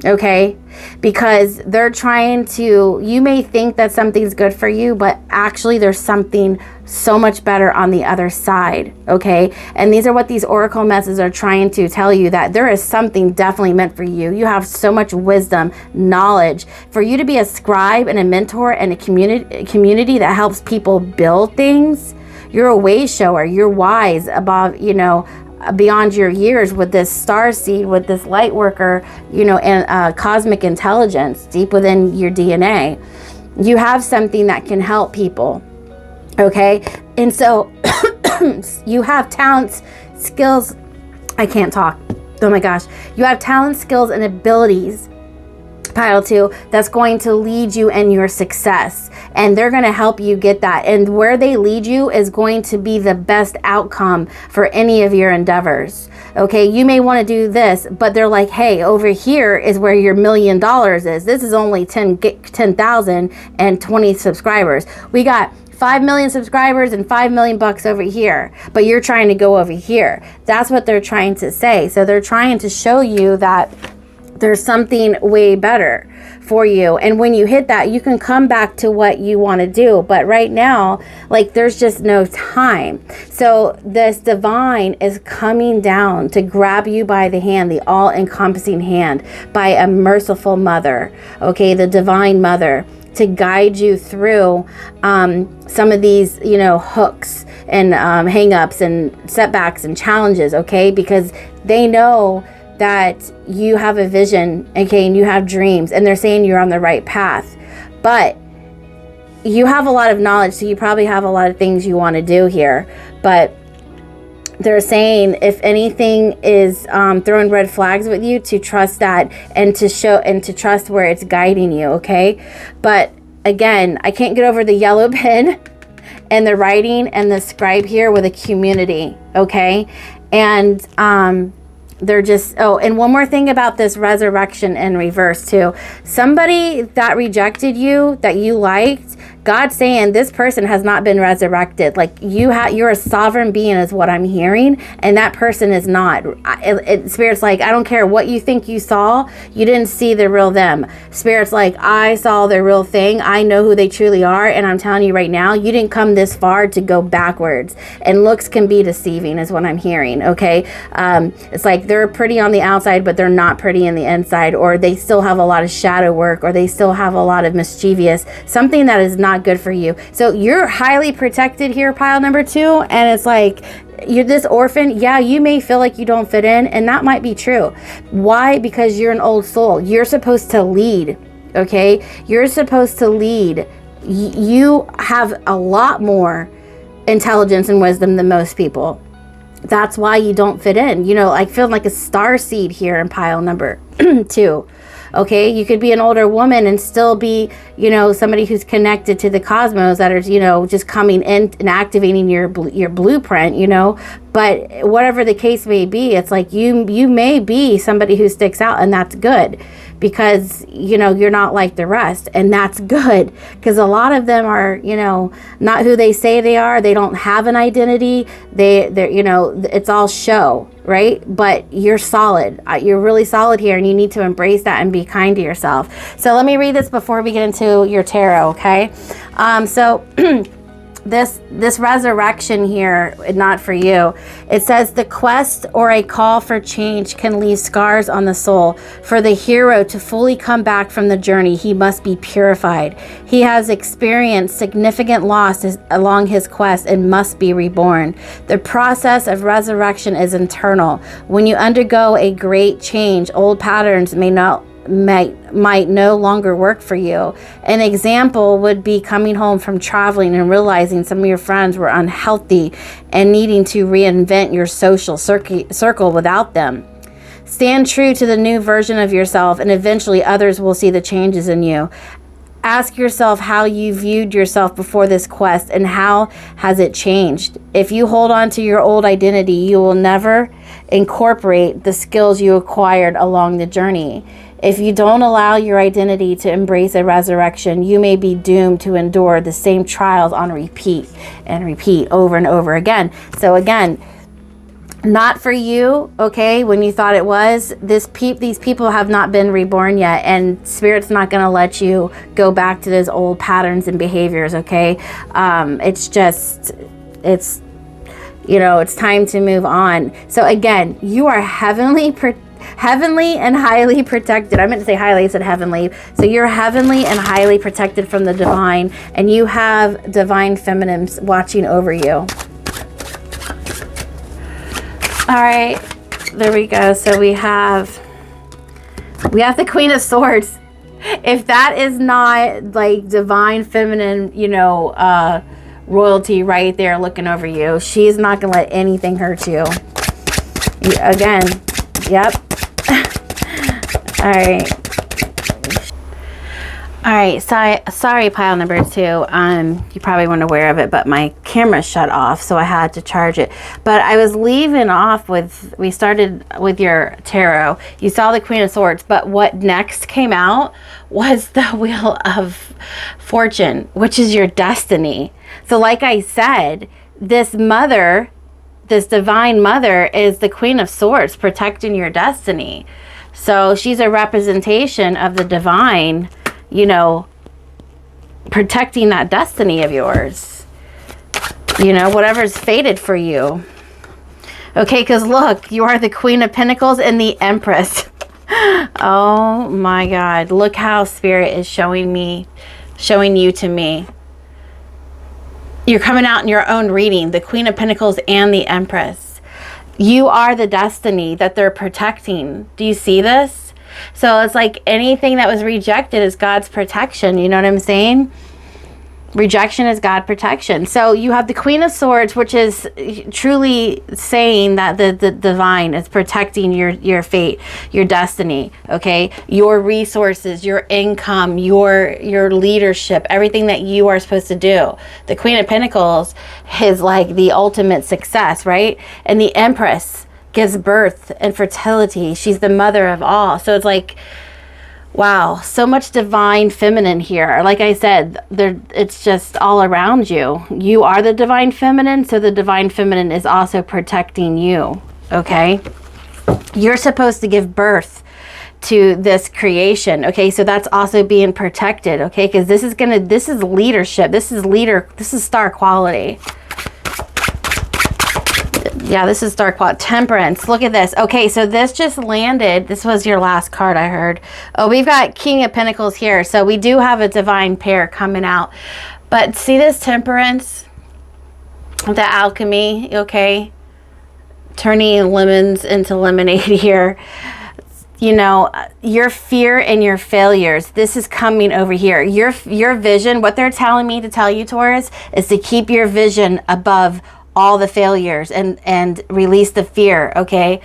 Okay, because they're trying to, you may think that something's good for you, but actually there's something so much better on the other side. Okay, and these are what these oracle messages are trying to tell you, that there is something definitely meant for you. You have so much wisdom, knowledge, for you to be a scribe and a mentor and a community that helps people build things. You're a way shower. You're wise above, you know, beyond your years with this star seed, with this light worker, you know, and cosmic intelligence deep within your DNA. You have something that can help people, okay? And so you have talents, skills. I can't talk. Oh my gosh. You have talents, skills, and abilities, pile 2, that's going to lead you in your success, and they're going to help you get that. And where they lead you is going to be the best outcome for any of your endeavors. Okay, you may want to do this, but they're like, hey, over here is where your $1 million is. This is only 10,000 and 20 subscribers. We got 5 million subscribers and $5 million bucks over here, but you're trying to go over here. That's what they're trying to say. So they're trying to show you that there's something way better for you. And when you hit that, you can come back to what you want to do. But right now, like, there's just no time. So this divine is coming down to grab you by the hand, the all-encompassing hand, by a merciful mother, okay, the divine mother, to guide you through some of these, you know, hooks and hang-ups and setbacks and challenges, okay, because they know that you have a vision, okay, and you have dreams, and they're saying you're on the right path. But you have a lot of knowledge, so you probably have a lot of things you want to do here. But they're saying, if anything is throwing red flags with you, to trust that, and to show and to trust where it's guiding you, okay? But again, I can't get over the yellow pen and the writing and the scribe here with a community, okay? And they're just, oh, and one more thing about this resurrection in reverse too. Somebody that rejected you, that you liked, God's saying this person has not been resurrected. Like, you're a sovereign being is what I'm hearing, and that person is not. Spirit's like, I don't care what you think you saw, you didn't see the real them. Spirit's like, I saw the real thing. I know who they truly are, and I'm telling you right now, you didn't come this far to go backwards. And looks can be deceiving is what I'm hearing, okay? It's like they're pretty on the outside, but they're not pretty in the inside, or they still have a lot of shadow work, or they still have a lot of mischievous, something that is not good for you. So you're highly protected here, pile number 2, and it's like, you're this orphan. Yeah, you may feel like you don't fit in, and that might be true. Why? Because you're an old soul. You're supposed to lead, okay? You're supposed to lead. You have a lot more intelligence and wisdom than most people. That's why you don't fit in. You know, I feel like a star seed here in pile number 2. Okay, you could be an older woman and still be, you know, somebody who's connected to the cosmos that are, you know, just coming in and activating your blueprint, you know. But whatever the case may be, it's like you may be somebody who sticks out, and that's good, because, you know, you're not like the rest, and that's good, because a lot of them are, you know, not who they say they are. They don't have an identity. They're, you know, it's all show, right? But you're solid. You're really solid here, and you need to embrace that and be kind to yourself. So let me read this before we get into your tarot, okay? So this resurrection here, not for you. It says the quest or a call for change can leave scars on the soul. For the hero to fully come back from the journey, he must be purified. He has experienced significant loss along his quest and must be reborn. The process of resurrection is internal. When you undergo a great change, old patterns might no longer work for you. An example would be coming home from traveling and realizing some of your friends were unhealthy and needing to reinvent your social circle without them. Stand true to the new version of yourself, and eventually others will see the changes in you. Ask yourself how you viewed yourself before this quest, and how has it changed? If you hold on to your old identity, you will never incorporate the skills you acquired along the journey. If you don't allow your identity to embrace a resurrection, you may be doomed to endure the same trials on repeat and repeat over and over again. So again, not for you, okay? When you thought it was, these people have not been reborn yet, and Spirit's not going to let you go back to those old patterns and behaviors, okay? It's you know, it's time to move on. So again, you are heavenly and highly protected. I meant to say highly, I said heavenly. So you're heavenly and highly protected from the divine, and you have divine feminines watching over you. All right, there we go. So we have the Queen of Swords. If that is not like divine feminine, you know, royalty right there looking over you, she's not gonna let anything hurt you. Again, yep. All right, sorry pile number 2. You probably weren't aware of it, but my camera shut off, so I had to charge it. But I was leaving off with, we started with your tarot. You saw the Queen of Swords, but what next came out was the Wheel of Fortune, which is your destiny. So like I said, this mother, this divine mother, is the Queen of Swords, protecting your destiny. So she's a representation of the divine, you know, protecting that destiny of yours. You know, whatever's fated for you. Okay, because look, you are the Queen of Pentacles and the Empress. Oh my God. Look how Spirit is showing you to me. You're coming out in your own reading, the Queen of Pentacles and the Empress. You are the destiny that they're protecting. Do you see this? So it's like anything that was rejected is God's protection. You know what I'm saying? Rejection is God protection. So you have the Queen of Swords, which is truly saying that the divine is protecting your fate, your destiny, okay? Your resources, your income, your leadership, everything that you are supposed to do. The Queen of Pentacles is like the ultimate success, right? And the Empress gives birth and fertility. She's the mother of all. So it's like, wow, so much divine feminine here. Like I said, it's just all around you. You are the divine feminine, so the divine feminine is also protecting you, okay? You're supposed to give birth to this creation, okay? So that's also being protected, okay? Because this is leadership. This is star quality. Yeah, this is star quality. Temperance. Look at this. Okay, so this just landed. This was your last card, I heard. Oh, we've got King of Pentacles here. So we do have a divine pair coming out. But see this Temperance? The alchemy, okay? Turning lemons into lemonade here. You know, your fear and your failures, this is coming over here. Your vision, what they're telling me to tell you, Taurus, is to keep your vision above all the failures and release the fear, okay?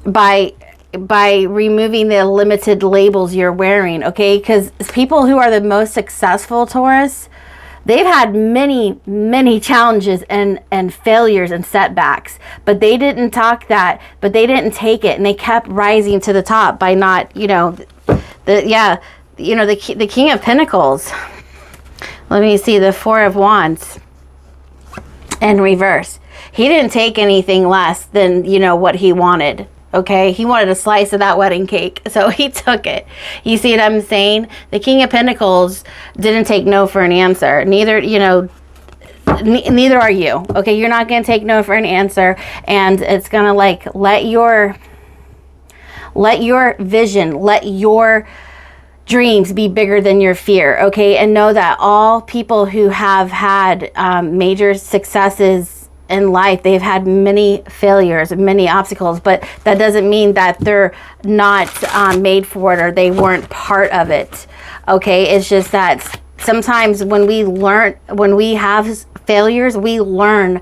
By by removing the limited labels you're wearing, okay? Because people who are the most successful, Taurus, they've had many, many challenges and failures and setbacks, but they didn't they didn't take it, and they kept rising to the top by not, the King of Pentacles. Let me see, the Four of Wands in reverse. He didn't take anything less than, what he wanted. Okay, he wanted a slice of that wedding cake, so he took it. You see what I'm saying? The King of Pentacles didn't take no for an answer. Neither are you. Okay, you're not going to take no for an answer, and it's going to let your vision, let your dreams be bigger than your fear. Okay, and know that all people who have had major successes in life, they've had many failures, many obstacles, but that doesn't mean that they're not made for it, or they weren't part of it. Okay, it's just that sometimes when we have failures, we learn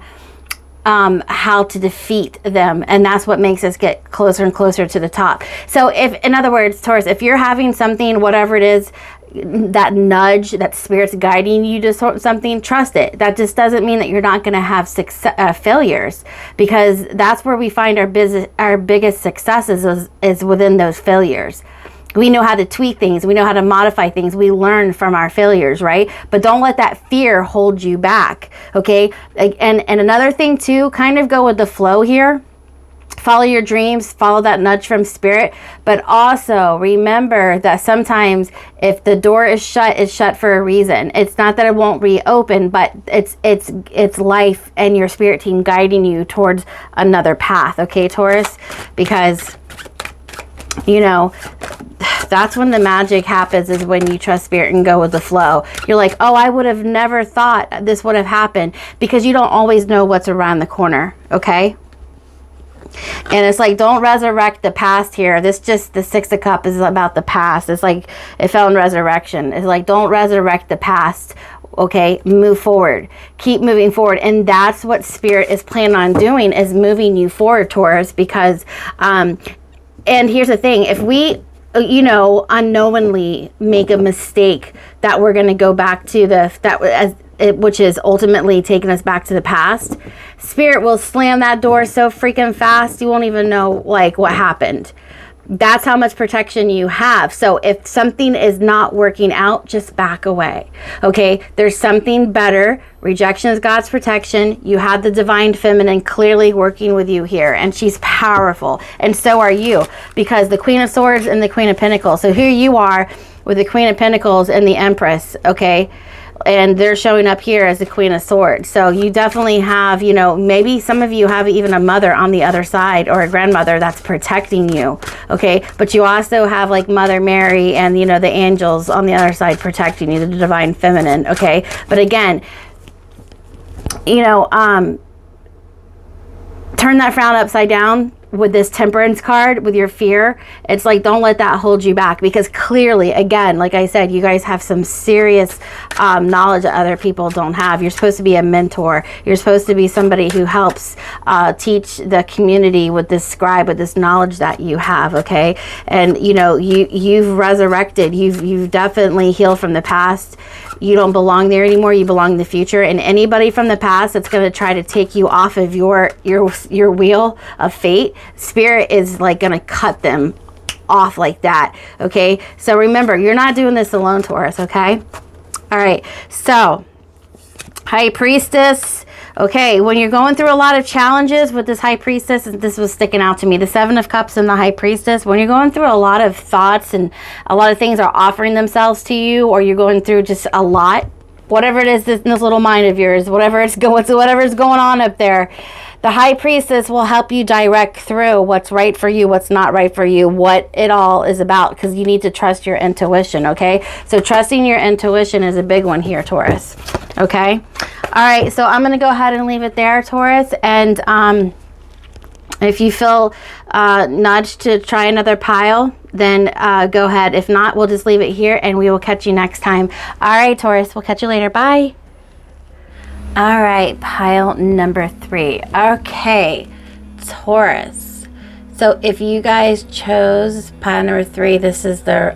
how to defeat them, and that's what makes us get closer and closer to the top. So if, in other words, Taurus, if you're having something, whatever it is, that nudge, that spirit's guiding you to something, trust it. That just doesn't mean that you're not going to have failures, because that's where we find our biggest successes is within those failures. We know how to tweak things. We know how to modify things. We learn from our failures, right? But don't let that fear hold you back, okay? And another thing too, kind of go with the flow here. Follow your dreams, follow that nudge from spirit, but also remember that sometimes if the door is shut, it's shut for a reason. It's not that it won't reopen, but it's life and your spirit team guiding you towards another path, okay, Taurus? Because, that's when the magic happens, is when you trust spirit and go with the flow. You're like, oh, I would have never thought this would have happened, because you don't always know what's around the corner, okay? And it's like, don't resurrect the past here. The Six of Cups is about the past. It's like, it fell in resurrection. It's like, don't resurrect the past. Okay, move forward. Keep moving forward. And that's what spirit is planning on doing, is moving you forward, Taurus, because, and here's the thing, if we, unknowingly make a mistake that we're going to go back to which is ultimately taking us back to the past, spirit will slam that door so freaking fast you won't even know what happened. That's how much protection you have. So if something is not working out, just back away. Okay, there's something better. Rejection is God's protection. You have the divine feminine clearly working with you here, and she's powerful, and so are you, because the Queen of Swords and the Queen of Pentacles. So here you are with the Queen of Pentacles and the Empress, okay? And they're showing up here as the Queen of Swords. So you definitely have, maybe some of you have even a mother on the other side, or a grandmother that's protecting you, okay? But you also have Mother Mary and, the angels on the other side protecting you, the divine feminine, okay? But again, turn that frown upside down with this Temperance card, with your fear. It's like, don't let that hold you back, because clearly, again, like I said, you guys have some serious knowledge that other people don't have. You're supposed to be a mentor. You're supposed to be somebody who helps teach the community with this scribe, with this knowledge that you have, okay? And you've resurrected. You've definitely healed from the past. You don't belong there anymore. You belong in the future. And anybody from the past that's going to try to take you off of your wheel of fate, spirit is going to cut them off like that, okay? So remember, you're not doing this alone, Taurus, okay? All right, so High Priestess. Okay, when you're going through a lot of challenges with this High Priestess, this was sticking out to me, the Seven of Cups and the High Priestess, when you're going through a lot of thoughts and a lot of things are offering themselves to you, or you're going through just a lot, whatever it is in this little mind of yours, whatever's going on up there, the High Priestess will help you direct through what's right for you, what's not right for you, what it all is about, because you need to trust your intuition, okay? So trusting your intuition is a big one here, Taurus, okay? All right, so I'm going to go ahead and leave it there, Taurus, and if you feel nudged to try another pile, then go ahead. If not, we'll just leave it here, and we will catch you next time. All right, Taurus, we'll catch you later. Bye. All right, pile number 3. Okay, Taurus. So if you guys chose pile number 3, this is the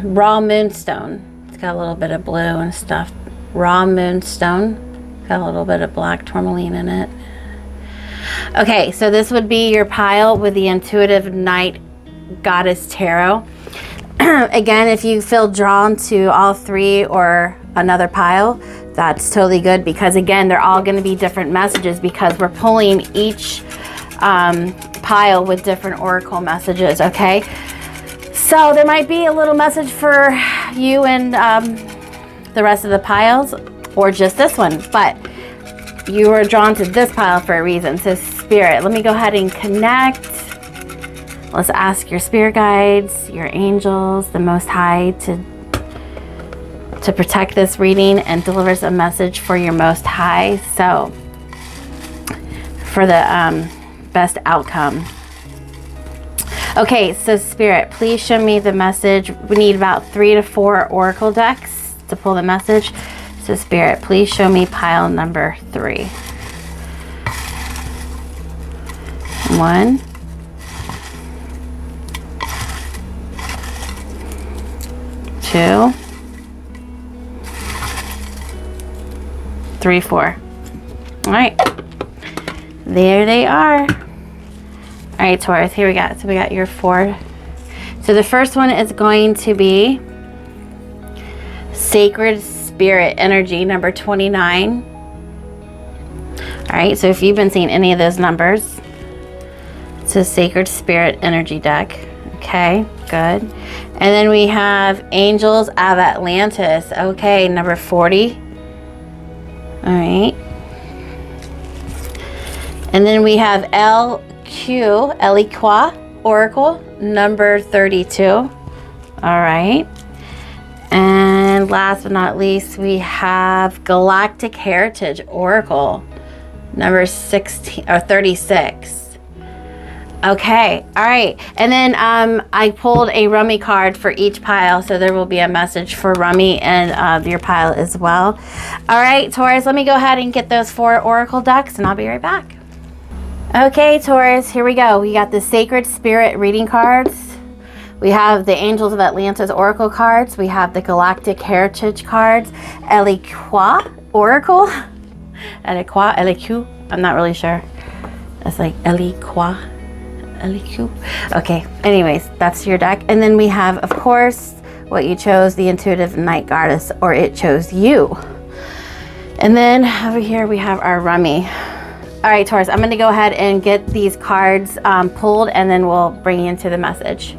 raw moonstone. It's got a little bit of blue and stuff. Raw moonstone. Got a little bit of black tourmaline in it. Okay, so this would be your pile with the Intuitive Night Goddess Tarot. Again, if you feel drawn to all 3 or another pile, that's totally good, because again, they're all going to be different messages, because we're pulling each pile with different oracle messages. Okay, so there might be a little message for you and the rest of the piles, or just this one, but you were drawn to this pile for a reason. So Spirit, let me go ahead and connect. Let's ask your spirit guides, your angels, the Most High to protect this reading and deliver us a message for your Most High. So for the best outcome. Okay, so Spirit, please show me the message. We need about 3 to 4 oracle decks to pull the message. So Spirit, please show me pile number 3. 1, 2, 3, 4. All right, there they are. All right, Taurus, here we got. So we got your 4. So the first one is going to be Sacred Spirit Energy, number 29. All right, so if you've been seeing any of those numbers, it's a Sacred Spirit Energy deck. Okay, good. And then we have Angels of Atlantis. Okay, number 40. All right. And then we have Eliqua Oracle, number 32. All right. And last but not least, we have Galactic Heritage Oracle, number 16 or 36. Okay, all right. And then I pulled a Rummy card for each pile, so there will be a message for Rummy and your pile as well. All right, Taurus, let me go ahead and get those 4 oracle decks, and I'll be right back. Okay, Taurus, here we go. We got the Sacred Spirit reading cards. We have the Angels of Atlantis Oracle cards. We have the Galactic Heritage cards. Eliqua Oracle. Eliqua. I'm not really sure. It's like Eliqua. Okay, anyways, that's your deck. And then we have, of course, what you chose, the Intuitive Night Goddess, or it chose you. And then over here we have our Rummy. All right, Taurus, I'm going to go ahead and get these cards pulled, and then we'll bring you into the message.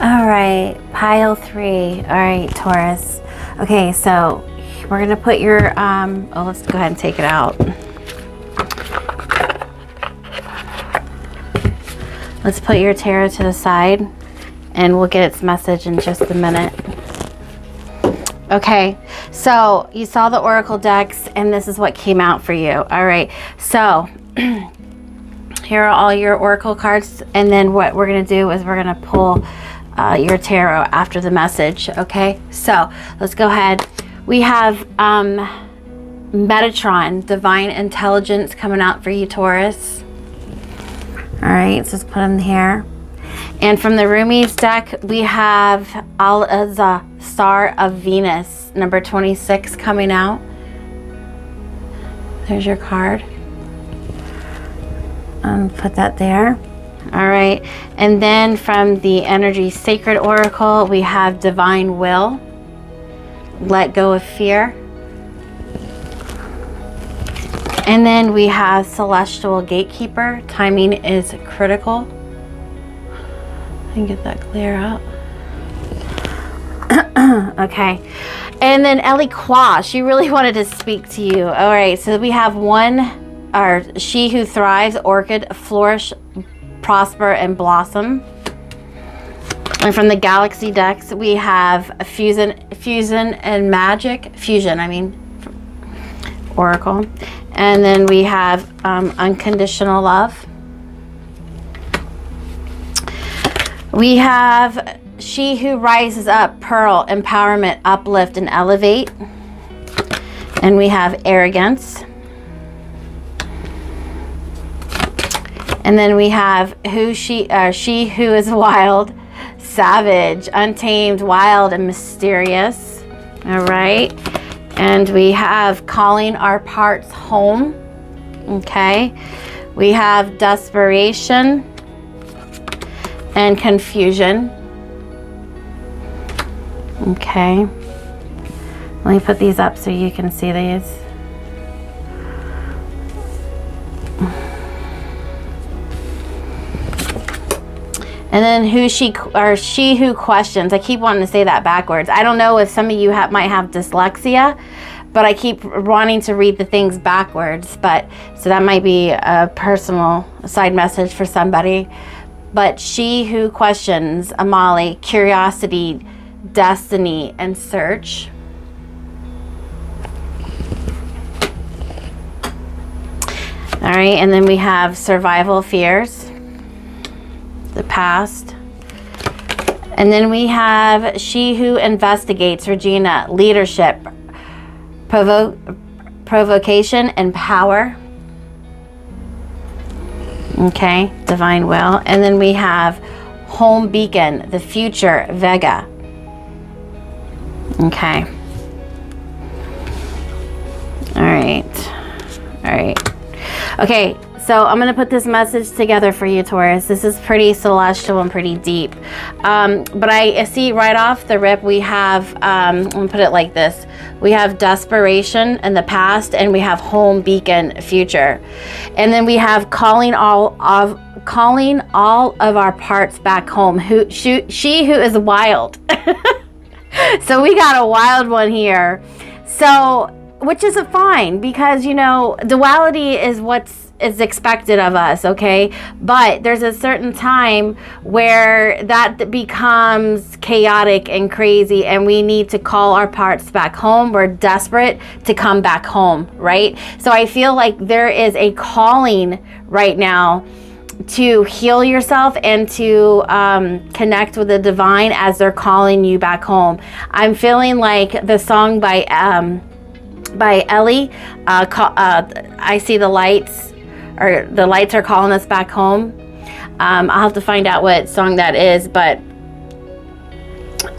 All right, pile 3. All right, Taurus. Okay, so we're going to put your, let's go ahead and take it out. Let's put your tarot to the side, and we'll get its message in just a minute. Okay, so you saw the oracle decks, and this is what came out for you. All right, so here are all your oracle cards, and then what we're going to do is we're going to pull your tarot after the message. Okay, so let's go ahead. We have Metatron, Divine Intelligence, coming out for you, Taurus. All right, so let's put them here. And from the Rumi's deck, we have Al-Azza, Star of Venus, number 26, coming out. There's your card. Put that there. All right, and then from the Energy Sacred Oracle, we have Divine Will, Let Go of Fear. And then we have Celestial Gatekeeper, Timing is Critical. I can get that clear out. Okay. And then Eliqua, she really wanted to speak to you. All right, so we have She Who Thrives, Orchid, Flourish, Prosper, and Blossom. And from the Galaxy decks, we have Fusion and Magic. Fusion, I mean, Oracle. And then we have Unconditional Love. We have She Who Rises Up, Pearl, Empowerment, Uplift, and Elevate. And we have Arrogance. And then we have she who is wild, savage, untamed, wild, and mysterious. All right. And we have calling our parts home. Okay. We have desperation and confusion. Okay. Let me put these up so you can see these. And then she who questions. I keep wanting to say that backwards. I don't know if some of you might have dyslexia, but I keep wanting to read the things backwards. But so that might be a personal side message for somebody. But she who questions, Amali, curiosity, destiny, and search. All right, and then we have survival fears, the past. And then we have she who investigates, Regina, leadership, provocation, and power. Okay, divine will. And then we have home beacon, the future, Vega. Okay. All right. All right. Okay, so I'm going to put this message together for you, Taurus. This is pretty celestial and pretty deep. But I see right off the rip, we have, I'm going to put it like this. We have desperation in the past, and we have home beacon, future. And then we have calling all of our parts back home. She who is wild. So we got a wild one here. So, which is fine, because, you know, duality is is expected of us, okay? But there's a certain time where that becomes chaotic and crazy, and we need to call our parts back home. We're desperate to come back home, right? So I feel like there is a calling right now to heal yourself and to connect with the divine as they're calling you back home. I'm feeling like the song by Ellie, I see the lights, or the lights are calling us back home. I'll have to find out what song that is, but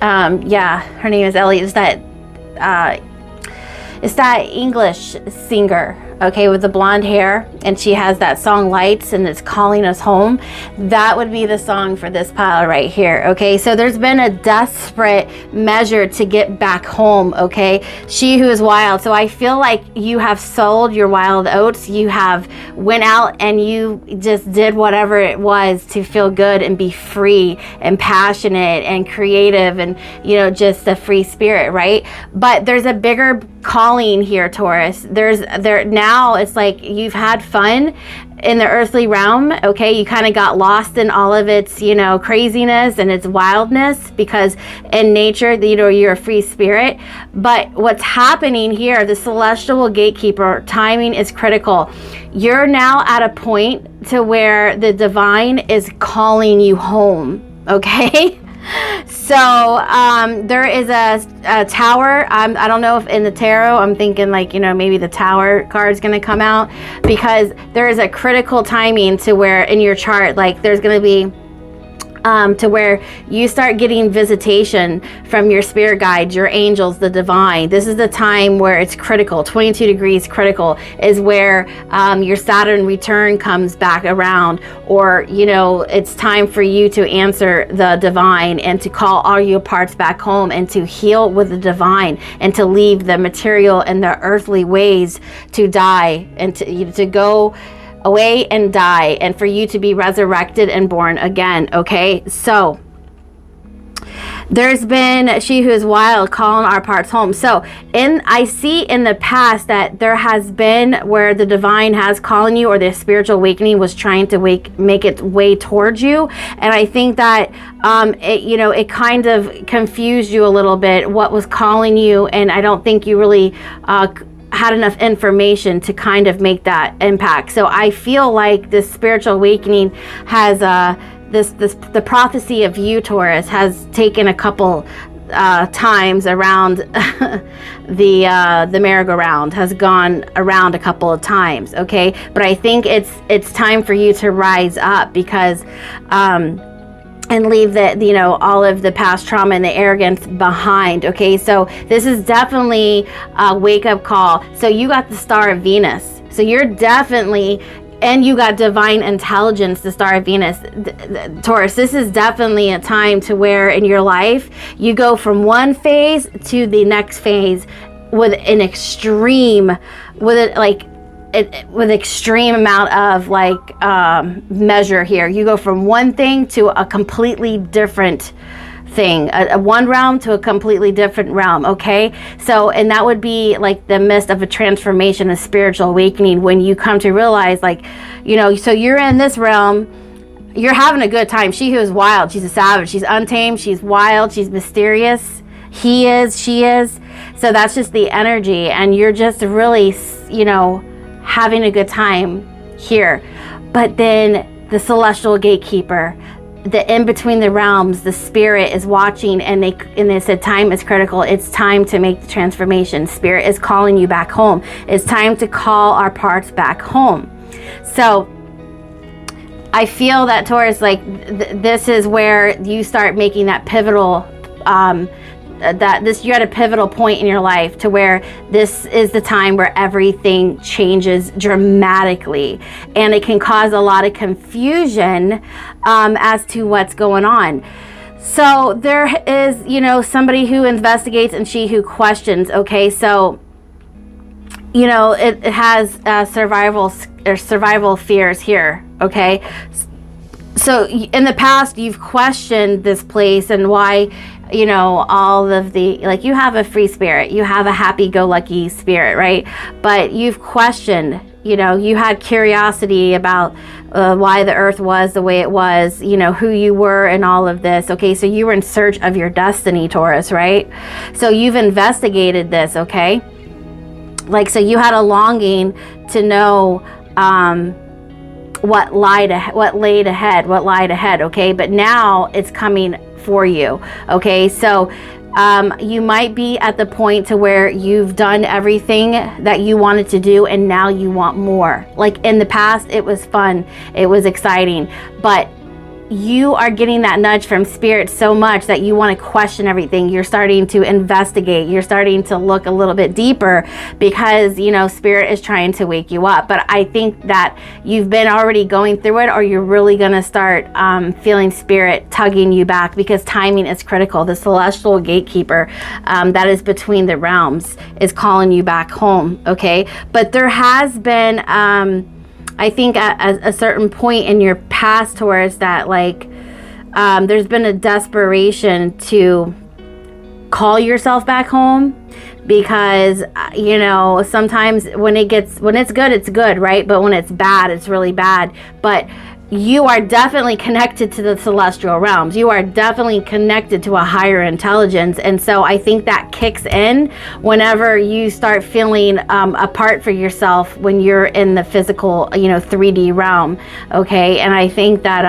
yeah, her name is Ellie. It's that English singer, okay, with the blonde hair, and she has that song Lights, and it's calling us home. That would be the song for this pile right here, okay? So there's been a desperate measure to get back home, okay? She who is wild. So I feel like you have sold your wild oats. You have went out and you just did whatever it was to feel good and be free and passionate and creative and, you know, just a free spirit, right? But there's a bigger calling here, Taurus. Now it's like you've had fun in the earthly realm, okay? You kind of got lost in all of its, you know, craziness and its wildness, because in nature, you know, you're a free spirit. But what's happening here, the celestial gatekeeper, timing is critical. You're now at a point to where the divine is calling you home, okay? So there is a tower. I don't know if in the tarot, I'm thinking like, you know, maybe the tower card is going to come out, because there is a critical timing to where in your chart, like there's going to be to where you start getting visitation from your spirit guides, your angels, the divine. This is the time where it's critical. 22 degrees critical is where your Saturn return comes back around, or, you know, it's time for you to answer the divine and to call all your parts back home and to heal with the divine and to leave the material and the earthly ways to die and to go away and die, and for you to be resurrected and born again, okay? So there's been she who is wild calling our parts home. So I see in the past that there has been where the divine has calling you, or the spiritual awakening was trying to make its way towards you, and I think that it kind of confused you a little bit what was calling you, and I don't think you really had enough information to kind of make that impact. So I feel like this spiritual awakening has the prophecy of you, Taurus, has taken a couple times around the merry-go-round, has gone around a couple of times, okay? But I think it's time for you to rise up, because and leave the, you know, all of the past trauma and the arrogance behind, okay? So this is definitely a wake-up call. So you got the star of Venus, so you're definitely, and you got divine intelligence, the star of Venus, Taurus. This is definitely a time to where in your life you go from one phase to the next phase with an extreme, with extreme amount of measure here. You go from one thing to a completely different thing, one realm to a completely different realm, okay? So, and that would be like the midst of a transformation, a spiritual awakening, when you come to realize, like, you know, so you're in this realm, you're having a good time. She who is wild, she's a savage, she's untamed, she's wild, she's mysterious. He is, she is. So that's just the energy, and you're just really, you know, having a good time here. But then the celestial gatekeeper, the in between the realms, the spirit is watching, and they said time is critical. It's time to make the transformation. Spirit is calling you back home. It's time to call our parts back home. So I feel that, Taurus, like this is where you start making that pivotal you're at a pivotal point in your life to where this is the time where everything changes dramatically, and it can cause a lot of confusion as to what's going on. So there is, you know, somebody who investigates and she who questions, okay? So, you know, it has survival fears here, okay? So in the past, you've questioned this place and why, you know, all of the, like, you have a free spirit, you have a happy-go-lucky spirit, right? But you've questioned, you know, you had curiosity about why the earth was the way it was, you know, who you were and all of this, okay? So you were in search of your destiny, Taurus, right? So you've investigated this, okay? Like, so you had a longing to know what lied ahead, okay? But now it's coming for you, okay? So you might be at the point to where you've done everything that you wanted to do, and now you want more. Like in the past, it was fun, it was exciting, but you are getting that nudge from spirit so much that you want to question everything. You're starting to investigate, you're starting to look a little bit deeper, because, you know, spirit is trying to wake you up. But I think that you've been already going through it, or you're really going to start feeling spirit tugging you back, because timing is critical. The celestial gatekeeper that is between the realms is calling you back home, okay? But there has been I think at a certain point in your past, Taurus, that like there's been a desperation to call yourself back home, because you know, sometimes when it's good, it's good, right? But when it's bad, it's really bad. But you are definitely connected to the celestial realms. You are definitely connected to a higher intelligence. And so I think that kicks in whenever you start feeling apart for yourself when you're in the physical, you know, 3D realm, okay? And I think that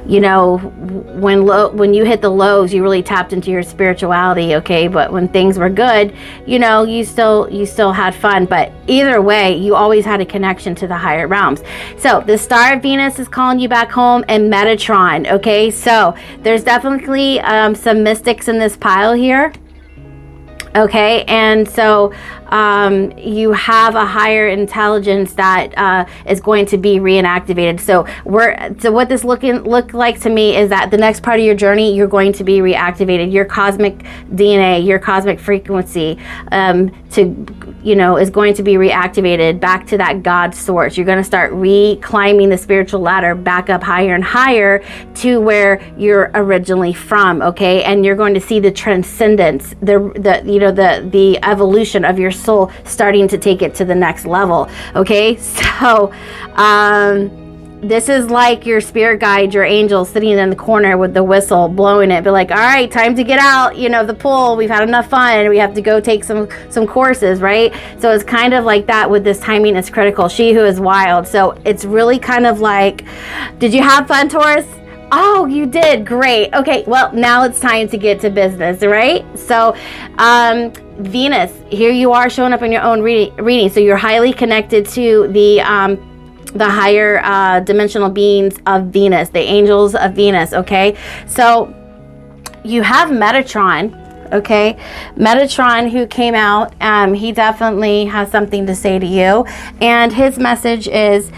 you know, when you hit the lows, you really tapped into your spirituality, okay? But when things were good, you know, you still had fun. But either way, you always had a connection to the higher realms. So the star of Venus is calling you back home, and Metatron, okay? So there's definitely some mystics in this pile here, okay? And so you have a higher intelligence that is going to be reactivated. So what this look like to me is that the next part of your journey, you're going to be reactivated. Your cosmic DNA, your cosmic frequency is going to be reactivated back to that God source. You're going to start climbing the spiritual ladder back up higher and higher to where you're originally from, okay? And you're going to see the transcendence, the evolution of your soul, starting to take it to the next level, okay? So this is like your spirit guide, your angel, sitting in the corner with the whistle, blowing it, be like, all right, time to get out, you know, the pool, we've had enough fun, we have to go take some courses, right? So it's kind of like that with this timing is critical. She who is wild. So it's really kind of like, did you have fun, Taurus? Oh, you did. Great. Okay, well, now it's time to get to business, right? So, Venus, here you are showing up in your own reading. So you're highly connected to the higher dimensional beings of Venus, the angels of Venus, okay? So you have Metatron. Okay, Metatron, who came out, he definitely has something to say to you, and his message is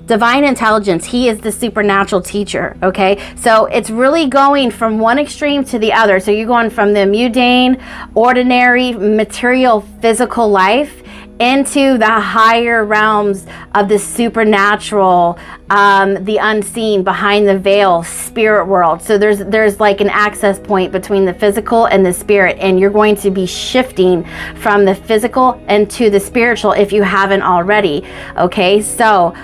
divine intelligence. He is the supernatural teacher. Okay, so it's really going from one extreme to the other. So you're going from the mundane, ordinary, material, physical life into the higher realms of the supernatural, the unseen, behind the veil, spirit world. So there's like an access point between the physical and the spirit, and you're going to be shifting from the physical into the spiritual if you haven't already. Okay, so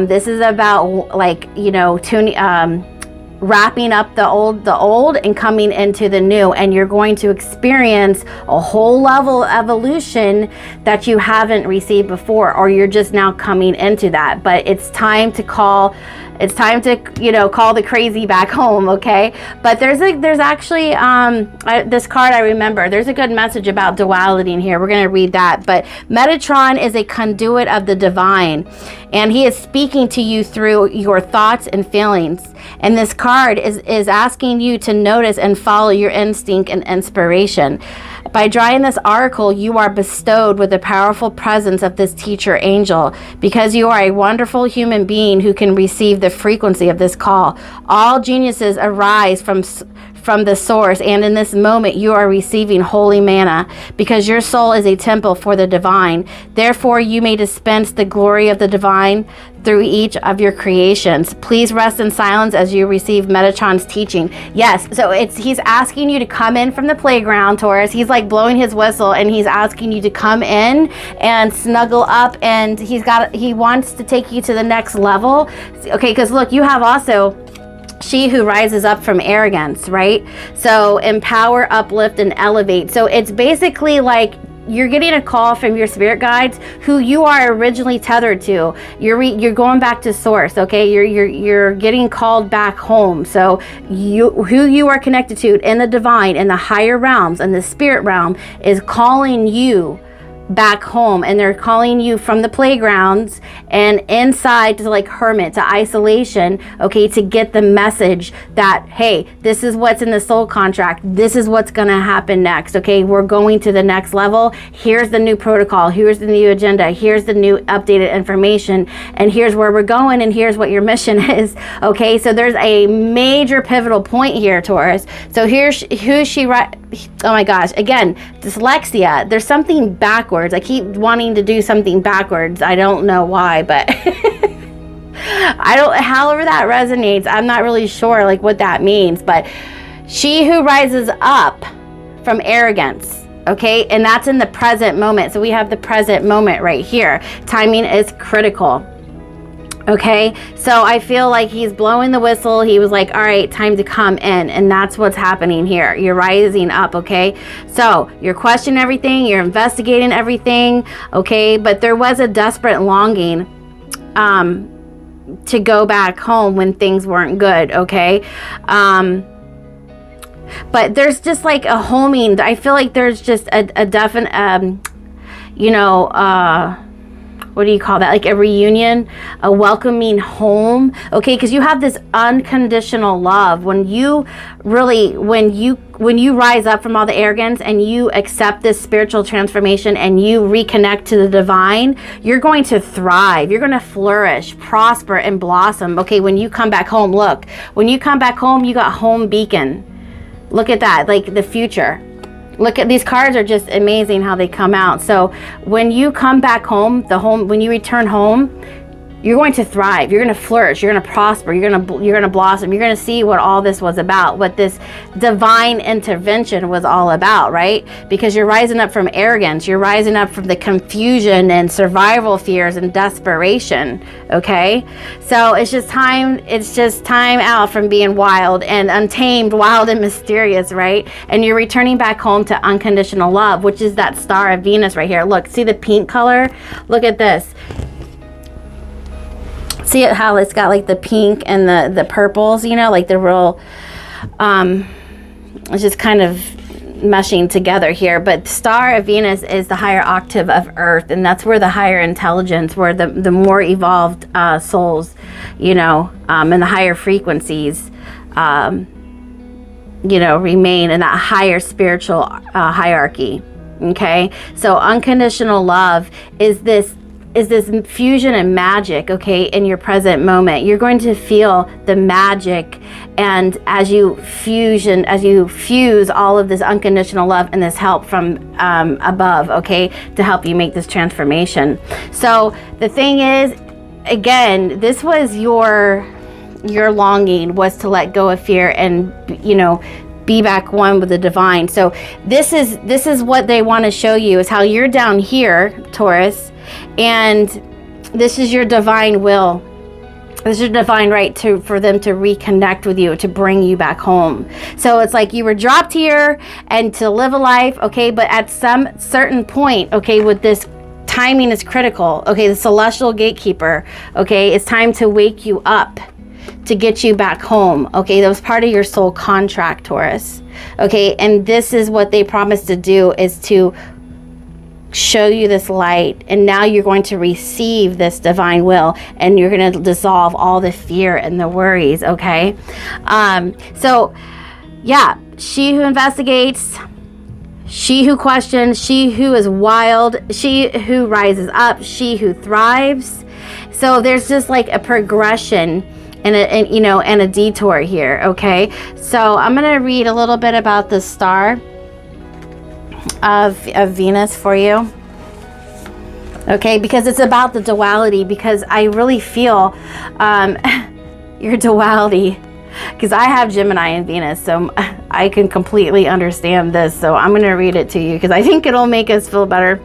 this is about, like, you know, tuning, wrapping up the old and coming into the new, and you're going to experience a whole level of evolution that you haven't received before, or you're just now coming into that. But it's time to call the crazy back home. Okay, but there's actually this card, I remember there's a good message about duality in here. We're going to read that. But Metatron is a conduit of the divine, and he is speaking to you through your thoughts and feelings. And this card is asking you to notice and follow your instinct and inspiration. By drawing this oracle, you are bestowed with the powerful presence of this teacher angel, because you are a wonderful human being who can receive the frequency of this call. All geniuses arise from the source, and in this moment you are receiving holy manna, because your soul is a temple for the divine. Therefore you may dispense the glory of the divine through each of your creations. Please rest in silence as you receive Metatron's teaching. Yes, so he's asking you to come in from the playground, Taurus. He's like blowing his whistle, and he's asking you to come in and snuggle up, and he wants to take you to the next level. Okay, because look, you have also she who rises up from arrogance, right? So empower, uplift, and elevate. So it's basically like you're getting a call from your spirit guides who you are originally tethered to. You're going back to source, okay? You're getting called back home. So who you are connected to in the divine, in the higher realms, and the spirit realm is calling you back home, and they're calling you from the playgrounds and inside to like hermit, to isolation, okay, to get the message that, hey, this is what's in the soul contract, this is what's gonna happen next, okay? We're going to the next level. Here's the new protocol, here's the new agenda, here's the new updated information, and here's where we're going, and here's what your mission is. Okay, so there's a major pivotal point here, Taurus. So here's who she right. Oh my gosh, again, dyslexia. There's something backwards. I keep wanting to do something backwards. I don't know why, but however that resonates, I'm not really sure like what that means. But she who rises up from arrogance, okay, and that's in the present moment. So we have the present moment right here. Timing is critical. Okay, so I feel like he's blowing the whistle. He was like, all right, time to come in. And that's what's happening here. You're rising up, okay? So you're questioning everything. You're investigating everything, okay? But there was a desperate longing to go back home when things weren't good, okay? But there's just like a homing. I feel like there's just a definite, what do you call that? Like a reunion, a welcoming home. Okay, because you have this unconditional love. When you rise up from all the arrogance and you accept this spiritual transformation and you reconnect to the divine, you're going to thrive. You're going to flourish, prosper, and blossom. Okay, when you come back home, look, when you come back home, you got home beacon. Look at that, like the future. Look at these cards, are just amazing how they come out. So when you come back home, when you return home, you're going to thrive, you're going to flourish, you're going to prosper, you're going to blossom, you're going to see what all this was about, what this divine intervention was all about, right? Because you're rising up from arrogance, you're rising up from the confusion and survival fears and desperation, okay? So it's just time out from being wild and untamed, wild and mysterious, right? And you're returning back home to unconditional love, which is that star of Venus right here. Look, see the pink color? Look at this. See it, how it's got like the pink and the purples, you know, like the real, it's just kind of meshing together here. But Star of Venus is the higher octave of Earth, and that's where the higher intelligence, where the more evolved souls, you know, and the higher frequencies, you know, remain in that higher spiritual hierarchy. Okay, so unconditional love is this fusion and magic, okay, in your present moment. You're going to feel the magic, and as you fuse all of this unconditional love and this help from above, okay, to help you make this transformation. So the thing is, again, this was your longing, was to let go of fear and, you know, be back one with the divine. So this is what they want to show you, is how you're down here, Taurus, and this is your divine will. This is your divine right for them to reconnect with you, to bring you back home. So it's like you were dropped here and to live a life, okay, but at some certain point, okay, with this timing is critical, okay, the celestial gatekeeper, okay, it's time to wake you up, to get you back home, okay? That was part of your soul contract, Taurus, okay? And this is what they promised to do, is to show you this light, and now you're going to receive this divine will, and you're going to dissolve all the fear and the worries, okay? So yeah, she who investigates, she who questions, she who is wild, she who rises up, she who thrives. So there's just like a progression and a detour here, okay? So I'm gonna read a little bit about the star of Venus for you, okay? Because it's about the duality, because I really feel your duality, because I have Gemini and Venus, so I can completely understand this. So I'm gonna read it to you, because I think it'll make us feel better,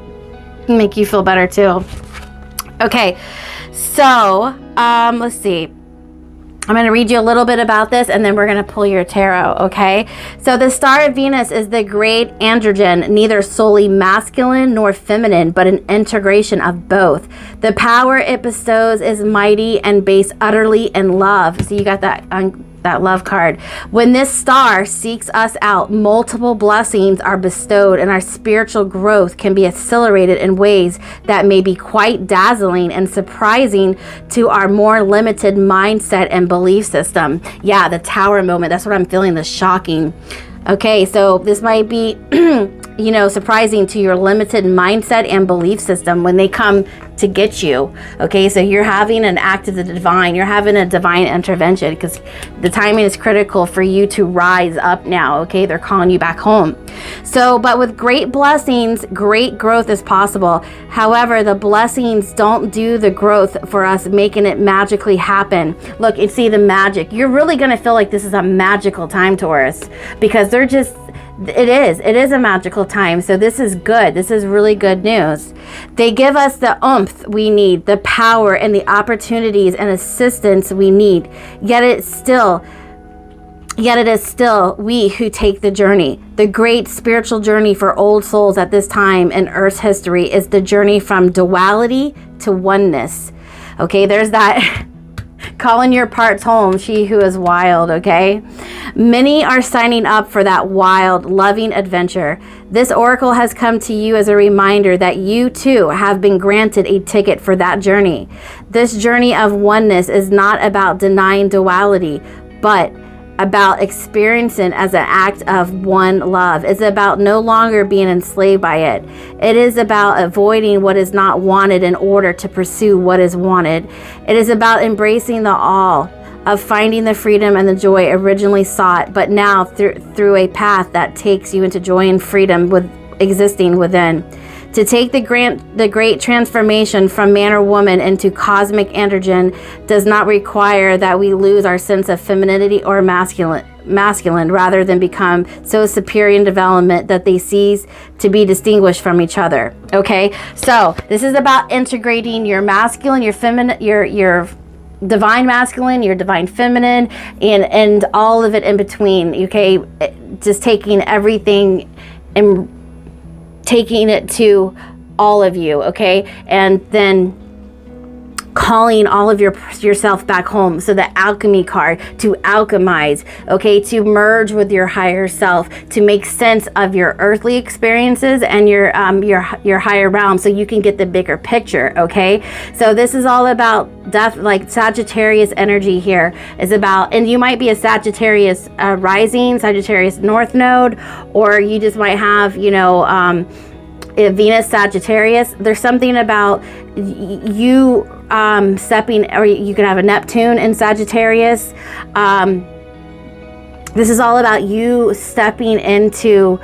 make you feel better too. Okay, so let's see. I'm going to read you a little bit about this, and then we're going to pull your tarot, okay? So the star of Venus is the great androgen, neither solely masculine nor feminine, but an integration of both. The power it bestows is mighty and based utterly in love. So you got that love card. When this star seeks us out, multiple blessings are bestowed, and our spiritual growth can be accelerated in ways that may be quite dazzling and surprising to our more limited mindset and belief system. Yeah, the tower moment, that's what I'm feeling, the shocking. Okay, so this might be, you know, surprising to your limited mindset and belief system when they come to get you. Okay, so you're having an act of the divine. You're having a divine intervention, because the timing is critical for you to rise up now. Okay, they're calling you back home. So, but with great blessings, great growth is possible. However, the blessings don't do the growth for us, making it magically happen. Look, and see the magic. You're really going to feel like this is a magical time, Taurus, because they're just, it is a magical time. So this is good. This is really good news. They give us the oomph we need, the power and the opportunities and assistance we need. Yet it is still we who take the journey. The great spiritual journey for old souls at this time in Earth's history is the journey from duality to oneness. Okay, there's that. Calling your parts home, she who is wild, okay? Many are signing up for that wild, loving adventure. This oracle has come to you as a reminder that you too have been granted a ticket for that journey. This journey of oneness is not about denying duality, but about experiencing as an act of one love. It's about no longer being enslaved by it. It is about avoiding what is not wanted in order to pursue what is wanted. It is about embracing the all, of finding the freedom and the joy originally sought, but now through a path that takes you into joy and freedom with existing within. To take the great transformation from man or woman into cosmic androgen does not require that we lose our sense of femininity or masculine, rather than become so superior in development that they cease to be distinguished from each other. Okay, so this is about integrating your masculine, your feminine, your divine masculine, your divine feminine, and all of it in between. Okay, just taking everything and taking it to all of you, okay? And then calling all of yourself back home. So the alchemy card, to alchemize, okay, to merge with your higher self, to make sense of your earthly experiences and your higher realm, so you can get the bigger picture. Okay, so this is all about like Sagittarius energy here is about, and you might be a Sagittarius rising, Sagittarius north node, or you just might have, you know, Venus Sagittarius. There's something about you stepping, or you could have a Neptune in Sagittarius. This is all about you stepping into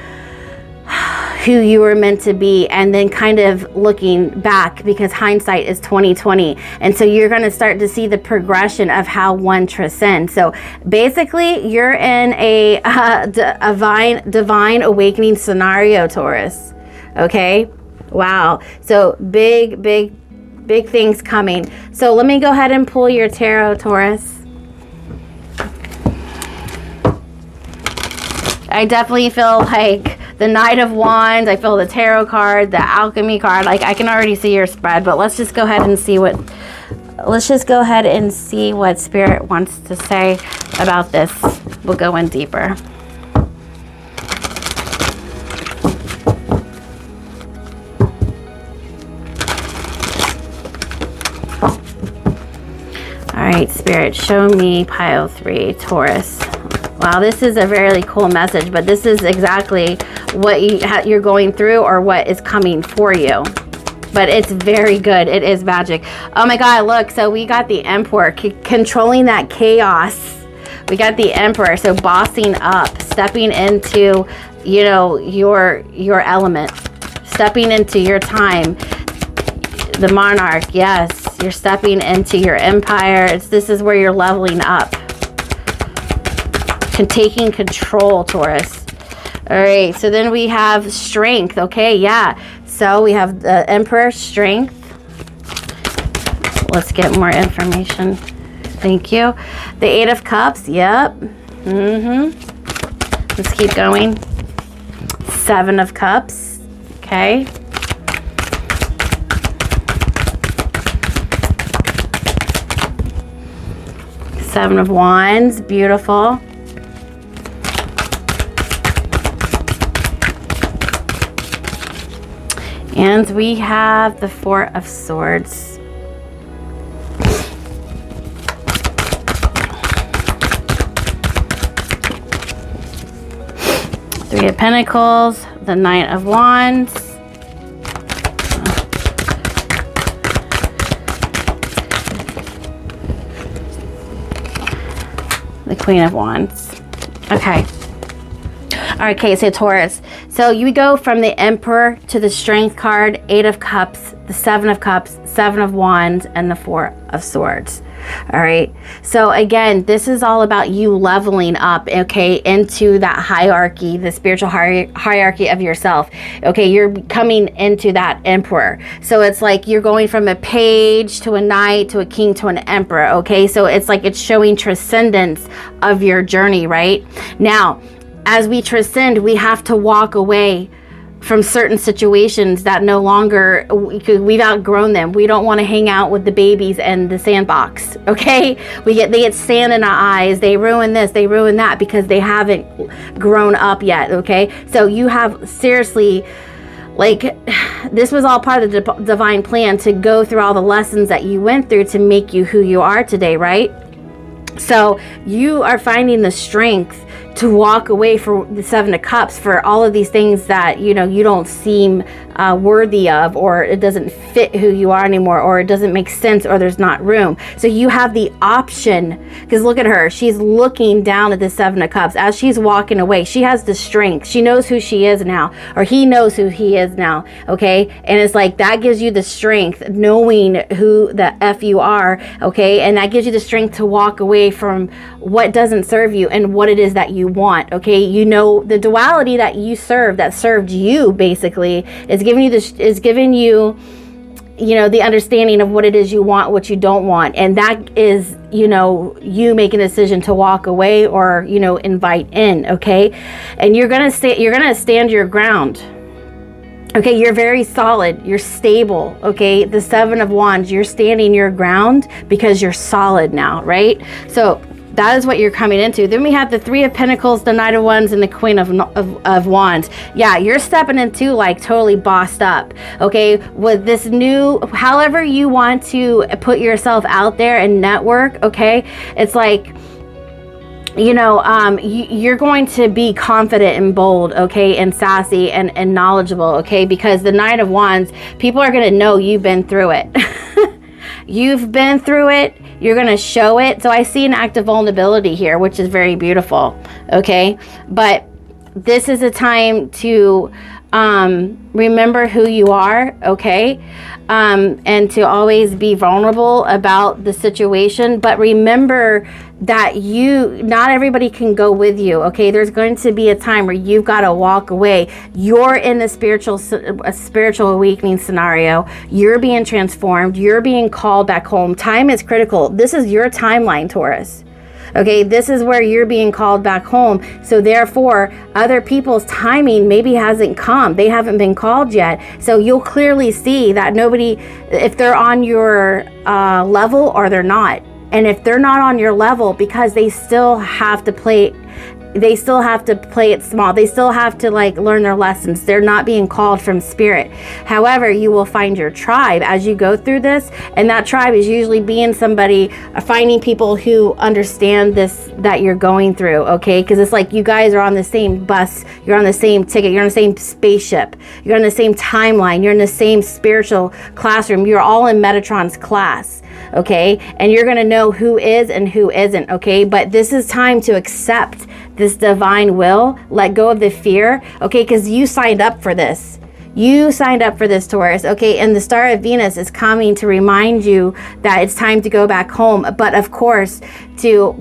who you were meant to be, and then kind of looking back, because hindsight is 20/20. And so you're going to start to see the progression of how one transcends. So basically you're in a divine awakening scenario, Taurus. Okay, wow. So big things coming. So let me go ahead and pull your tarot, Taurus. I definitely feel like the Knight of Wands. I feel the tarot card, the alchemy card. Like, I can already see your spread, but let's just go ahead and see what Spirit wants to say about this. We'll go in deeper. All right, Spirit, show me pile 3, Taurus. Wow, this is a really cool message, but this is exactly what you're going through, or what is coming for you. But it's very good. It is magic. Oh my God, look, so we got the Emperor controlling that chaos. We got the Emperor, so bossing up, stepping into, you know, your element, stepping into your time. The Monarch, yes. You're stepping into your empire. This is where you're leveling up. Taking control, Taurus. All right, so then we have strength. Okay, yeah. So we have the Emperor, strength. Let's get more information. Thank you. The 8 of Cups. Yep. Let's keep going. 7 of Cups. Okay. Seven of Wands, beautiful. And we have the 4 of Swords. Three of Pentacles, the Knight of Wands. The Queen of Wands. Okay. Okay, so Taurus. So you go from the Emperor to the Strength card, 8 of Cups, the 7 of Cups, 7 of Wands, and the 4 of Swords. All right. So again, this is all about you leveling up, okay, into that hierarchy, the spiritual hierarchy of yourself. Okay, you're coming into that Emperor. So it's like you're going from a page to a knight to a king to an emperor. Okay, so it's like it's showing transcendence of your journey, right? Now, as we transcend, we have to walk away from certain situations that no longer, we've outgrown them. We don't want to hang out with the babies and the sandbox, okay? They get sand in our eyes. They ruin this, they ruin that, because they haven't grown up yet, okay? So you have seriously, like, this was all part of the divine plan to go through all the lessons that you went through to make you who you are today, right? So you are finding the strength to walk away for the 7 of Cups, for all of these things that, you know, you don't seem worthy of, or it doesn't fit who you are anymore, or it doesn't make sense, or there's not room. So you have the option, because look at her. She's looking down at the 7 of Cups as she's walking away. She has the strength. She knows who she is now, or he knows who he is now, okay? And it's like, that gives you the strength, knowing who the F you are, okay? And that gives you the strength to walk away from what doesn't serve you and what it is that you want, okay? You know, the duality that you serve, that served you, basically, is giving you this, is giving you, you know, the understanding of what it is you want, what you don't want. And that is, you know, you make a decision to walk away or, you know, invite in, okay? And you're gonna stand your ground. Okay, you're very solid, you're stable, okay? The Seven of Wands, you're standing your ground because you're solid now, right? So that is what you're coming into. Then we have the Three of Pentacles, the Knight of Wands, and the Queen of Wands. Yeah, you're stepping into like totally bossed up, okay? With this new, however you want to put yourself out there and network, okay? It's like, you know, you're going to be confident and bold, okay, and sassy and knowledgeable, okay, because the Knight of Wands, people are going to know you've been through it. You've been through it. You're going to show it. So I see an act of vulnerability here, which is very beautiful, okay, but this is a time to remember who you are, okay, and to always be vulnerable about the situation, but remember that not everybody can go with you, okay? There's going to be a time where you've got to walk away. You're in a spiritual awakening scenario. You're being transformed. You're being called back home. Time is critical. This is your timeline, Taurus. Okay, this is where you're being called back home. So therefore, other people's timing maybe hasn't come. They haven't been called yet. So you'll clearly see that nobody, if they're on your level or they're not. And if they're not on your level, because they still have to play it small. They still have to like learn their lessons. They're not being called from spirit. However, you will find your tribe as you go through this. And that tribe is usually finding people who understand this, that you're going through, okay? Because it's like you guys are on the same bus. You're on the same ticket. You're on the same spaceship. You're on the same timeline. You're in the same spiritual classroom. You're all in Metatron's class. Okay, and you're going to know who is and who isn't, okay? But this is time to accept this divine will, let go of the fear, okay? Because you signed up for this. You signed up for this, Taurus, okay? And the Star of Venus is coming to remind you that it's time to go back home. But of course, you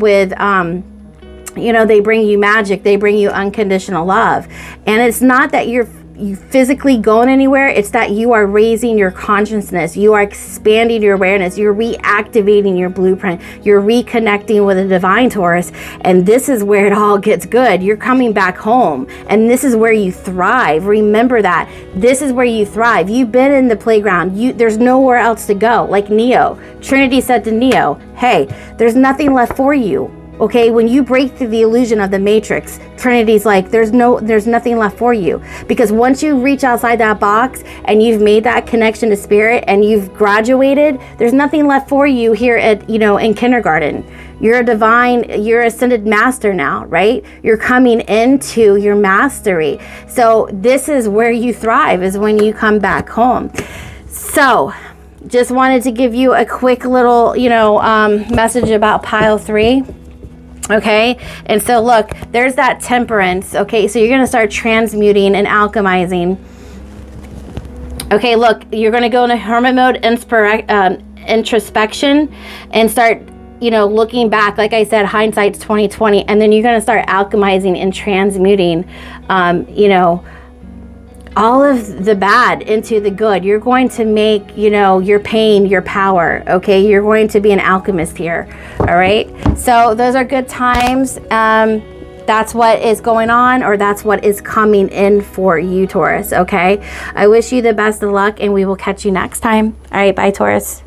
know, they bring you magic, they bring you unconditional love. And it's not that you physically going anywhere, it's that you are raising your consciousness, you are expanding your awareness, you're reactivating your blueprint, you're reconnecting with the divine, Taurus. And this is where it all gets good. You're coming back home, and this is where you thrive. Remember that. This is where you thrive. You've been in the playground. There's nowhere else to go. Like Neo, Trinity said to Neo, hey, there's nothing left for you. Okay, when you break through the illusion of the matrix, Trinity's like, there's nothing left for you. Because once you reach outside that box and you've made that connection to spirit and you've graduated, there's nothing left for you here at, in kindergarten. You're a divine, you're ascended master now, right? You're coming into your mastery. So this is where you thrive, is when you come back home. So just wanted to give you a quick little, message about pile 3. Okay, and so look, there's that temperance. Okay, so you're going to start transmuting and alchemizing. Okay, look, you're going to go into hermit mode, introspection, and start, looking back. Like I said, hindsight's 20/20, and then you're going to start alchemizing and transmuting, all of the bad into the good. You're going to make, your pain your power, okay? You're going to be an alchemist here, all right? So those are good times. That's what is going on, or that's what is coming in for you, Taurus, okay? I wish you the best of luck, and we will catch you next time. All right, bye, Taurus.